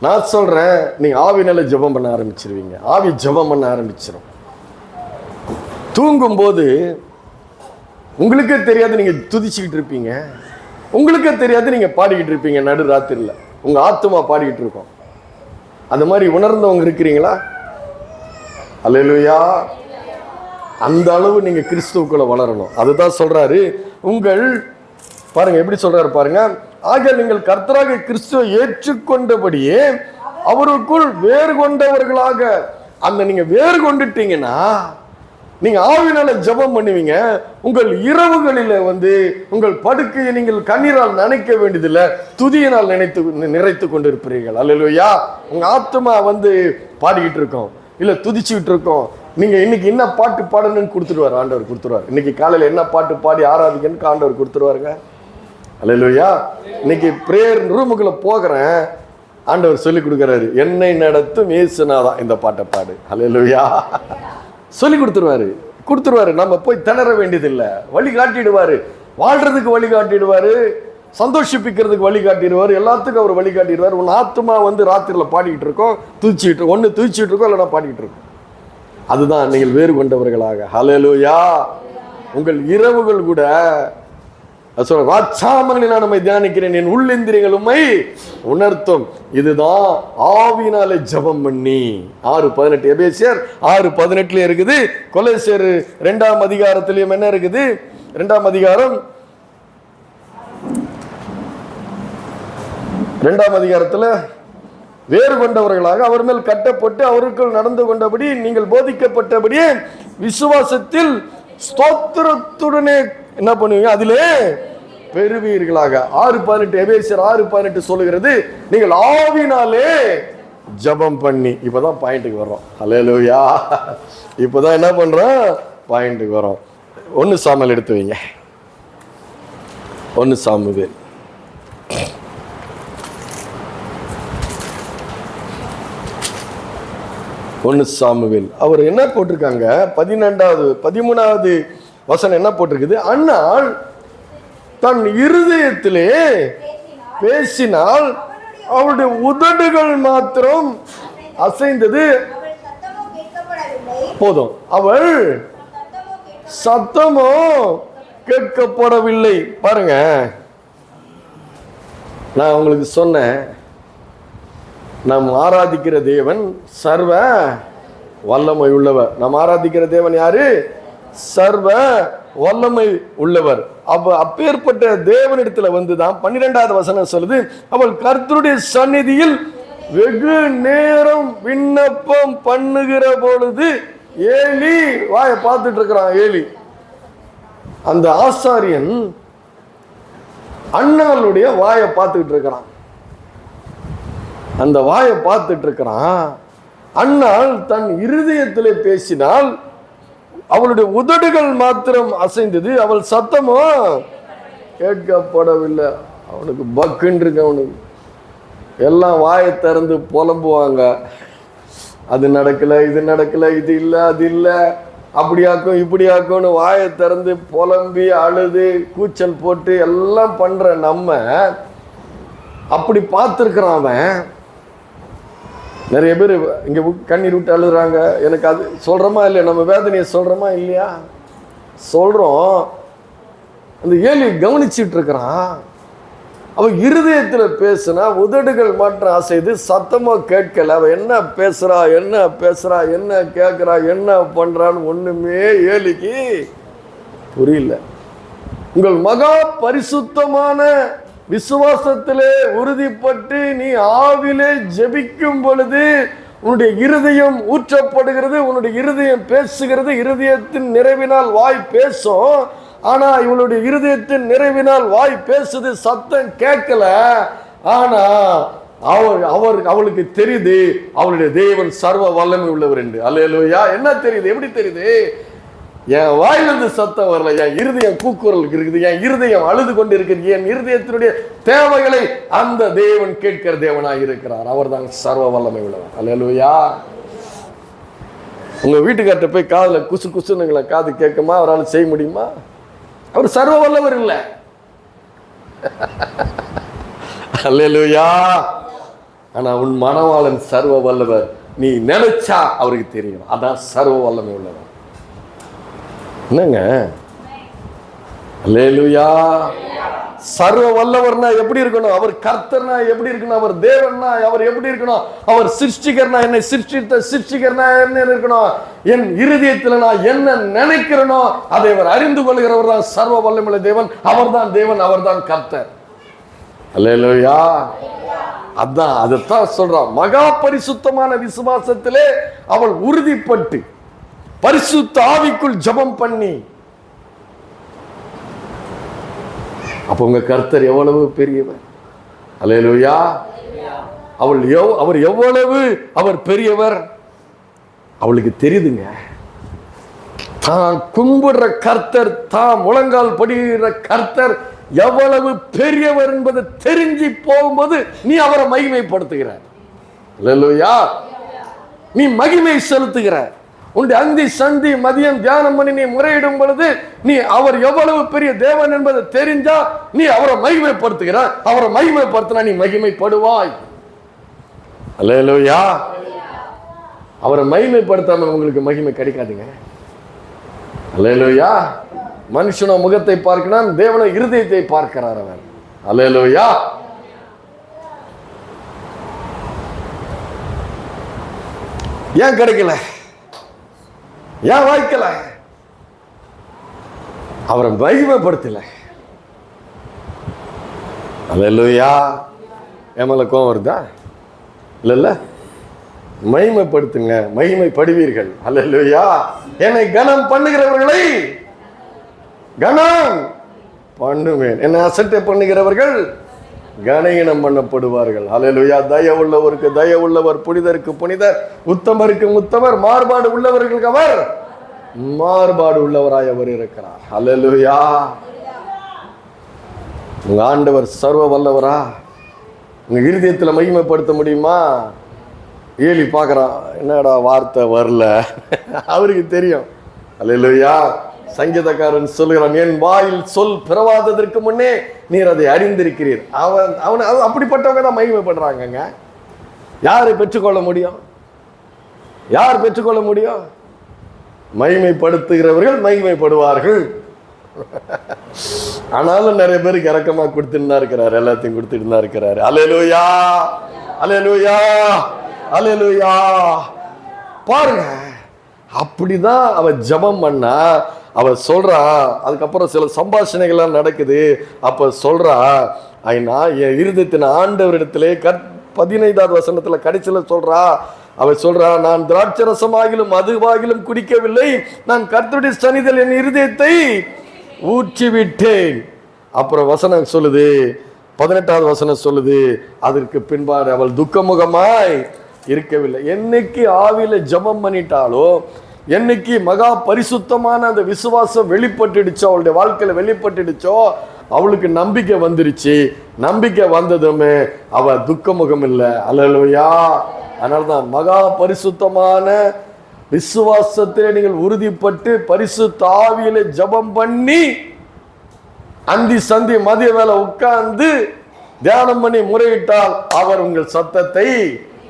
நான் சொல்றேன், நீங்க ஆவினால ஜெபம் பண்ண ஆரம்பிச்சிருவீங்க. ஆவி ஜெபம் பண்ண ஆரம்பிச்சிடும். தூங்கும் போது உங்களுக்கே தெரியாது நீங்க துதிச்சுக்கிட்டு இருப்பீங்க, உங்களுக்கே தெரியாது நீங்க பாடிக்கிட்டு இருப்பீங்க. நடு ராத்திரில உங்க ஆத்துமா பாடிக்கிட்டு இருக்கோம். அந்த மாதிரி உணர்ந்தவங்க இருக்கிறீங்களா? அல்லேலூயா. அந்த அளவு நீங்க கிறிஸ்துவுக்குள்ள வளரணும். அதுதான் சொல்றாரு. உங்கள் பாருங்க எப்படி சொல்றாரு பாருங்க. ஆக நீங்கள் கர்த்தராகிய கிறிஸ்துவை ஏற்றுக்கொண்டபடியே அவருக்குள் வேறு கொண்டவர்களாக. அந்த நீங்க வேறு கொண்டுட்டீங்கன்னா நீங்க ஆவினால ஜெபம் பண்ணுவீங்க. உங்கள் இரவுகளில உங்கள் படுக்கையை நீங்கள் கண்ணீரால் நினைக்க வேண்டியதில்லை, துதியினால் நிறைத்து கொண்டு இருப்பீர்கள். அல்லேலூயா. உங்க ஆத்துமா பாடிக்கிட்டு இருக்கோம், இல்ல துதிச்சுக்கிட்டு இருக்கோம். நீங்க இன்னைக்கு என்ன பாட்டு பாடணும்னு கொடுத்துருவாரு, ஆண்டவர் கொடுத்துருவாரு. இன்னைக்கு காலையில என்ன பாட்டு பாடி ஆராதிக்கன்னு ஆண்டவர் கொடுத்துருவாருங்க. அல்லேலூயா. இன்னைக்கு பிரேயர் ரூமுக்குள்ள போகிறேன், ஆண்டவர் சொல்லி கொடுக்குறாரு, என்னை நடத்தும் இயேசுநாதா இந்த பாட்டை பாடு. அல்லேலூயா. சொல்லி கொடுத்துருவாரு. நம்ம போய் திணற வேண்டியதில்லை. வழி காட்டிடுவாரு, வாழ்றதுக்கு வழி காட்டிடுவாரு, சந்தோஷிப்பிக்கிறதுக்கு வழி காட்டிடுவாரு, எல்லாத்துக்கும் அவர் வழி காட்டிடுவார். உன் ஆத்துமா ராத்திரில பாடிக்கிட்டு இருக்கோம், ஒன்று துதிச்சுட்டு இருக்கோம், இல்லைன்னா பாடிக்கிட்டு இருக்கோம். அதுதான் நீங்கள் வேறு கொண்டவர்களாக. ஹல்லேலூயா. உங்கள் இரவுகள் கூட ராட்சாமங்களில் நம்மை தியானிக்கிறேன், என் உள்ளிந்திரியங்கள் உம்மை உணர்த்தும். இதுதான் ஆவியினாலே ஜெபம் பண்ணி. 6:18 எபேசியர் 6:18 இருக்குது. கொலோசியர் 2ஆம் அதிகாரத்திலையும் என்ன இருக்குது? 2ஆம் அதிகாரம் 2ஆம் அதிகாரத்துல வேறு கொண்டவர்களாக அவர் மேல் கட்டப்பட்டு அவருக்குள் நடந்து கொண்டபடி நீங்கள் போதிக்கப்பட்டபடியே விசுவாசத்தில் ஸ்தோத்திரத்துடனே என்ன பண்ணுவீங்க? அதிலே பெறுவீர்களாக. 6:18 எபேசியர் 6:18 சொல்லுகிறது, நீங்கள் ஆவினாலே ஜெபம் பண்ணி. இப்பதான் பாயிண்ட்டுக்கு வர்றோம். அல்லேலூயா. இப்பதான் என்ன பண்றோம்? பாயிண்ட்டுக்கு வரோம். 1 சாமுவேல் எடுத்து வைங்க. 1 சாமுவேல் 1 சாமுவேல் அவர் என்ன போட்டிருக்காங்க? 13வது வசனம் என்ன போட்டிருக்குது? அன்னால் தன் இருதயத்திலே பேசினால் அவருடைய உதடுகள் மாத்திரம் அசைந்தது போதும், அவள் சத்தமோ கேட்கப்படவில்லை. பாருங்க, நான் உங்களுக்கு சொன்னேன், நாம் ஆராதிக்கிற தேவன் சர்வ வல்லமை உள்ளவர். நாம் ஆராதிக்கிற தேவன் யாரு? சர்வ வல்லமை உள்ளவர். அப்பேற்பட்ட தேவனிடத்துல வந்துதான் 12வது வசனம் சொல்லுது, அவள் கர்த்தருடைய சந்நிதியில் வெகு நேரம் விண்ணப்பம் பண்ணுகிற பொழுது ஏலி வாயை பார்த்துட்டு இருக்கிறான். ஏலி அந்த ஆசாரியன் அண்ணாளுடைய வாயை பார்த்துட்டு இருக்கிறான். அந்த வாயை பார்த்துட்டு இருக்கிறான். அண்ணாள் தன் இருதயத்திலே பேசினால் அவளுடைய உதடுகள் மாத்திரம் அசைந்தது, அவள் சத்தமோ கேட்கப்படவில்லை. அவனுக்கு பக்குன்னு இருக்கு. அவனுக்கு எல்லாம் வாயை திறந்து புலம்புவாங்க. அது நடக்கல, இது நடக்கல, இது இல்லை, அது இல்லை, அப்படியாக்கும் இப்படியாக்கும்னு வாயை திறந்து புலம்பி அழுது கூச்சல் போட்டு எல்லாம் பண்ற நம்ம அப்படி பார்த்துருக்கிறான். அவன் நிறைய பேர் இங்க கண்ணீர் விட்டு அழுகுறாங்க. எனக்கு அது சொல்றோமா இல்லையா? நம்ம வேதனையை சொல்றோமா இல்லையா? சொல்றோம். அந்த ஏலி கவனிச்சுட்டு இருக்கிறான். அவன் இருதயத்துல பேசுனா உதடுகள் மாற்றம் அசைது, சத்தமா கேட்கல. அவன் என்ன பேசுறா, என்ன பேசுறா, என்ன கேட்கிறா, என்ன பண்றான்னு ஒண்ணுமே ஏலிக்கு புரியல. உங்கள் மகா பரிசுத்தமான விசுவாசத்திலே உறுதிப்பட்டு நீ ஆவிலே ஜெபிக்கும் பொழுது உன்னுடைய இருதயம் ஊற்றப்படுகிறது, உன்னுடைய இருதயம் பேசுகிறது. இருதயத்தின் நிறைவினால் வாய் பேசும். ஆனா இவளுடைய இருதயத்தின் நிறைவினால் வாய் பேசுது, சத்தம் கேட்கல. ஆனா அவளுக்கு தெரியுது அவளுடைய தேவன் சர்வ வல்லமை உள்ளவர் என்று. அல்லேலூயா. என்ன தெரியுது? எப்படி தெரியுது? என் வாயிலிருந்து சத்தம் வரல, என் இருதயம் கூக்குரல் இருக்குது, என் இருதயம் அழுது கொண்டு இருக்குது, என் இருதயத்தினுடைய தேவைகளை அந்த தேவன் கேட்கிற தேவனாய் இருக்கிறார். அவர் தான் சர்வ வல்லமை உள்ளவர். அல்லேலூயா. உங்க வீட்டுக்கார்ட்ட போய் காதுல குசு குசுன்னு காது கேட்குமா? அவரால் செய்ய முடியுமா? அவர் சர்வ வல்லவர் இல்லை. அல்லேலூயா. ஆனா உன் மனவாளன் சர்வ வல்லவர். நீ நினைச்சா அவருக்கு தெரியும். அதான் சர்வ வல்லமை உள்ளவர். என்னங்க? அல்லேலூயா. சர்வ வல்லவர்னா எப்படி இருக்கணும்? அவர் கர்த்தர்னா எப்படி இருக்கணும்? அவர் தேவன்னா அவர் எப்படி இருக்கணும்? அவர் சிருஷ்டிகர்னா என்னை சிருஷ்டித்த சிருஷ்டிகர்னா என்ன இருக்கணும்? என் இருதயத்தில் நான் என்ன நினைக்கிறனோ அதை அவர் அறிந்து கொள்கிறவர் தான் சர்வ வல்லமையுள்ள தேவன். அவர் தான் தேவன், அவர் தான் கர்த்தர். அல்லேலூயா. அதான் அதைத்தான் சொல்றான். மகா பரிசுத்தமான விசுவாசத்திலே அவள் உறுதிப்பட்டு பரிசுத்த ஆவிக்குள் ஜெபம் பண்ணி. அப்ப உங்க கர்த்தர் எவ்வளவு பெரியவர். அல்லேலூயா. அவர் எவ்வளவு அவர் பெரியவர் அவளுக்கு தெரியுதுங்க. தான் கும்பிடுற கர்த்தர், தான் முழங்கால் படிக்கிற கர்த்தர் எவ்வளவு பெரியவர் என்பதை தெரிஞ்சு போகும்போது நீ அவரை மகிமைப்படுத்துகிற. அல்லேலூயா. நீ மகிமை செலுத்துகிற. உன்னுடைய அந்தி சந்தி மதியம் தியானம் பண்ணி நீ முறையிடும் பொழுது நீ அவர் எவ்வளவு பெரிய தேவன் என்பதை தெரிஞ்சா நீ அவரை மகிமைப்படுத்துகிற. அவரை மகிமைப்படுத்தினா நீ மகிமைப்படுவாய். அல்லேலூயா. அவரை மகிமைப்படுத்தாம உங்களுக்கு மகிமை கிடைக்காதுங்க. அல்லேலூயா. மனுஷனோ முகத்தை பார்க்கிறான், தேவனோ இருதயத்தை பார்க்கிறார் அவர். அல்லேலூயா. ஏன் கிடைக்கல? ஏன் வாய்க்கல? அவரை மகிமைப்படுத்தல. அல்லேலூயா. என் மேல கோவம் வருதா? இல்ல, மகிமைப்படுத்துங்க, மகிமைப்படுவீர்கள். அல்லேலூயா. என்னை கனம் பண்ணுகிறவர்களை கனம் பண்ணுவேன், என்னை அசட்டை பண்ணுகிறவர்கள் கனகீனம் பண்ணப்படுவார்கள். அல்லேலூயா. தயவு உள்ளவருக்கு தயவு உள்ளவர், புனிதருக்கு புனிதர், உத்தமருக்கு உத்தமர், மாறுபாடு உள்ளவர்களுக்கு அவர் மாறுபாடு உள்ளவராய் அவர் இருக்கிறார். அல்லேலூயா. உங்க ஆண்டவர் சர்வ வல்லவரா? உங்க இருதயத்துல மகிமைப்படுத்த முடியுமா? ஏலி பார்க்கறான், என்னடா வார்த்தை வரல. அவருக்கு தெரியும். அல்லேலூயா. சங்கீதக்காரன் சொல்லுகிறான், என் வாயில் சொல் பிறவாததற்கு முன்னே நீர் அதை அறிந்திருக்கிறீர். அவன் அப்படிப்பட்டவங்க தான் மகிமைப்படுறாங்க. யாரை பெற்றுக்கொள்ள முடியும்? யார் பெற்றுக்கொள்ள முடியும்? மகிமைப்படுத்துகிறவர்கள் மகிமைப்படுவார்கள். ஆனாலும் நிறைய பேருக்கு இறக்கமா கொடுத்துட்டு தான் இருக்கிறாரு, எல்லாத்தையும் கொடுத்துட்டு தான் இருக்கிறாரு. அல்லேலூயா. அல்லேலூயா. அல்லேலூயா. பாருங்க, அப்படிதான் அவ ஜெபம் பண்ணா அவ சொல்றா, அதுக்கப்புறம் சில சம்பாஷணைகள்லாம் நடக்குது. அப்ப சொல்றா, ஐயா என் இருதயத்தின் ஆண்டவரிடத்திலே 15வது வசனத்துல கடைசியில சொல்றா, அவ சொல்றா, நான் திராட்சரசமாகிலும் மதுவாகிலும் குடிக்கவில்லை, நான் கர்த்தருடைய சந்நிதியில் என் இருதயத்தை ஊற்றி விட்டேன். அப்புறம் வசனம் சொல்லுது, 18வது வசனம் சொல்லுது, அதற்கு பின்பாடு அவள் துக்கமுகமாய் இருக்கவில்லை. என்னைக்கு ஆவியில ஜெபம் பண்ணிட்டாலோ, என்னைக்கு மகா பரிசுத்தமான அந்த விசுவாசம் வெளிப்பட்டுடுச்சோ, அவளுடைய வாழ்க்கையில வெளிப்பட்டுடுச்சோ, அவளுக்கு நம்பிக்கை வந்துருச்சு. நம்பிக்கை வந்ததுமே அவ துக்கமுகம் இல்லை. அல்லேலூயா. அதனால்தான் மகா பரிசுத்தமான விசுவாசத்திலே நீங்கள் உறுதிப்பட்டு பரிசுத்த ஆவியிலே ஜெபம் பண்ணி அந்தி சந்தி மதிய வேலை உட்கார்ந்து தியானம் பண்ணி முறையிட்டால் அவர் உங்கள் சத்தத்தை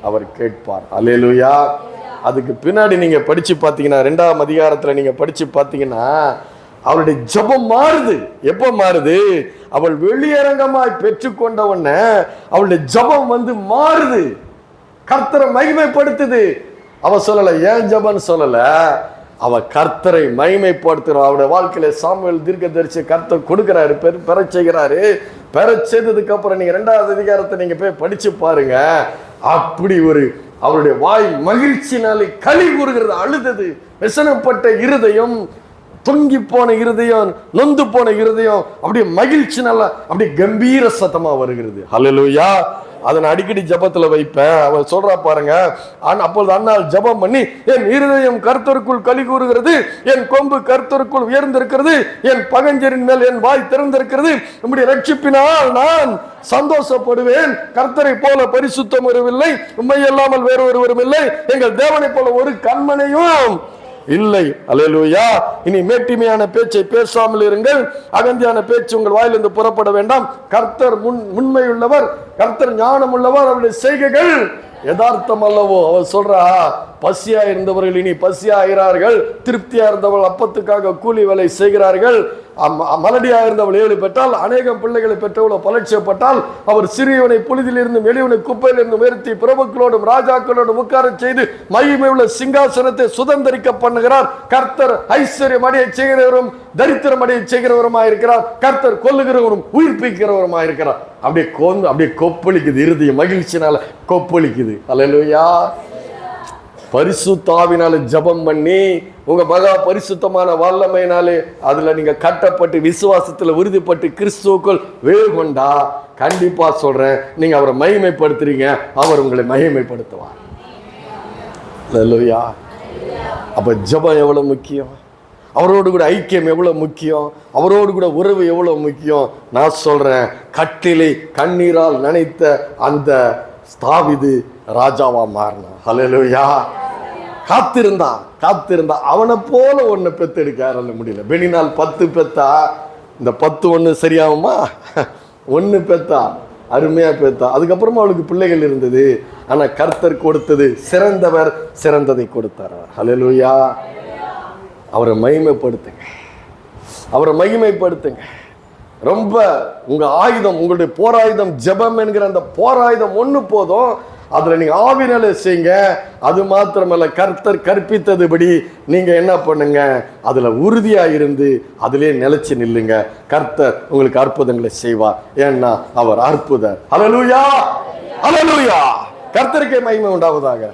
அவர் கேட்பார். அல்லேலூயா. அதுக்கு பின்னாடி நீங்க படிச்சு பார்த்தீங்கன்னா, 2ஆம் அதிகாரத்துல நீங்க படிச்சு பார்த்தீங்கன்னா, அவளுடைய ஜெபம் மாறுது. எப்ப மாறுது? அவள் வெளியரங்கமாய் பெற்றுக்கொண்டவன அவளுடைய ஜெபம் மாறுது, கர்த்தரை மகிமைப்படுத்துது. அவ சொல்லல ஏன் ஜெபம்னு சொல்லல, அவ கர்த்தரை மகிமைப்படுத்துறோம். அவருடைய வாழ்க்கையில சாமுவேல் தீர்க்கதரிசி கர்த்தர் கொடுக்கிறாரு, பெற செய்கிறாரு. பெற செய்ததுக்கு அப்புறம் நீங்க 2வது அதிகாரத்தை நீங்க போய் படிச்சு பாருங்க. அப்படி ஒரு அவருடைய வாய் மகிழ்ச்சினாலே களி கூறுகிறது. அழுதது, விசனப்பட்ட இருதயம், தொங்கி போன இருதயம், நொந்து போன இருதயம் அப்படியே மகிழ்ச்சினால அப்படியே கம்பீர சத்தமா வருகிறது. ஹல்லேலூயா. அதை நான் அடிக்கடி ஜபத்துல வைப்பேன். அவன் சொல்றா பாருங்க, அப்பொழுது அண்ணால் ஜபம் பண்ணி, என் இருதயம் கர்த்தருக்குள் களி கூறுகிறது, என் கொம்பு கர்த்தருக்குள் உயர்ந்திருக்கிறது, என் பகஞ்சரின் மேல் என் வாய் திறந்திருக்கிறது, நம்முடைய ரட்சிப்பினால் நான் சந்தோஷப்படுவேன். கர்த்தரை போல பரிசுத்தம் வரவில்லை, உண்மை இல்லாமல் வேறு ஒருவரும் இல்லை, எங்கள் தேவனை போல ஒரு கண்மனையும் இல்லை. அல்லேலூயா. இனி மேட்டிமையான பேச்சை பேசாமல் இருங்கள், அகந்தியான பேச்சு உங்கள் வாயிலிருந்து புறப்பட வேண்டாம். கர்த்தர் உண்மையுள்ளவர், கர்த்தர் ஞானம் உள்ளவர், அவருடைய செய்கைகள் யதார்த்தம் அல்லவோ. அவர் சொல்றா, பசியா இருந்தவர்கள் இனி பசியாகிறார்கள், திருப்தியா இருந்தவர்கள் அப்பத்துக்காக கூலி வேலை செய்கிறார்கள், மலடியா இருந்தவள் 7 பெற்றால், அநேகம் பிள்ளைகளை பெற்றவளோ பலட்சியப்பட்டால், அவர் சிறியவனை புழுதியில் இருந்து எளியவனை குப்பையில் இருந்து உயர்த்தி பிரபுக்களோடும் ராஜாக்களோடும் உட்கார செய்து மகிமை உள்ள சிங்காசனத்தை சுதந்திரிக்க பண்ணுகிறார். கர்த்தர் ஐஸ்வர்யம் அடைய செய்கிறவரும் தரித்திரம் அடைய செய்கிறவருமாயிருக்கிறார். கர்த்தர் கொல்லுகிறவரும் உயிர்ப்பிக்கிறவருமாயிருக்கிறார். அப்படியே கொப்பளிக்குது, இறுதி மகிழ்ச்சினால கொப்பளிக்குது. அல்லேலூயா. பரிசுத்தாவினால ஜபம் பண்ணி உங்க மகா பரிசுத்தமான வல்லமையினாலே அதுல நீங்க கட்டப்பட்டு விசுவாசத்துல உறுதிப்பட்டு கிறிஸ்துவுக்குள் வேறு கொண்டா, கண்டிப்பா சொல்றேன், நீங்க அவரை மகிமைப்படுத்துறீங்க, அவர் உங்களை மகிமைப்படுத்துவார். அல்லேலூயா. அப்ப ஜபம் எவ்வளவு முக்கியம், அவரோடு கூட ஐக்கியம் எவ்வளவு முக்கியம், அவரோடு கூட உறவு எவ்வளவு முக்கியம். நான் சொல்றேன், கட்டிலை கண்ணீரால் நனைத்த அந்த தாவீது ராஜாவா மாறினான். ஹல்லேலூயா. காத்திருந்தா அவனை போல ஒன்னு பெத்தெடுக்க யாரால முடியல. பெனினால் 10 பெத்தா, இந்த 10 ஒண்ணு சரியாகுமா? 1 பெத்தா, அருமையா பெத்தா. அதுக்கப்புறமா அவளுக்கு பிள்ளைகள் இருந்தது. ஆனா கர்த்தர் கொடுத்தது சிறந்தவர் சிறந்ததை கொடுத்தார். ஹல்லேலூயா. அவரை மகிமைப்படுத்துங்க, அவரை மகிமைப்படுத்துங்க. ரொம்ப உங்க ஆயுதம், உங்களுடைய போராயுதம் ஜெபம் என்கிற அந்த போராயுதம் ஒண்ணு போதும். அதுல நீங்க ஆவினால செய்யுங்க. அது மாத்திரமல்ல, கர்த்தர் கற்பித்ததுபடி நீங்க என்ன பண்ணுங்க, அதுல உறுதியா இருந்து அதிலே நிலைச்சு நில்லுங்க. கர்த்தர் உங்களுக்கு அற்புதங்களை செய்வார். ஏன்னா அவர் அற்புதர். ஹல்லேலூயா. ஹல்லேலூயா. கர்த்தருக்கே மகிமை உண்டாவதாக.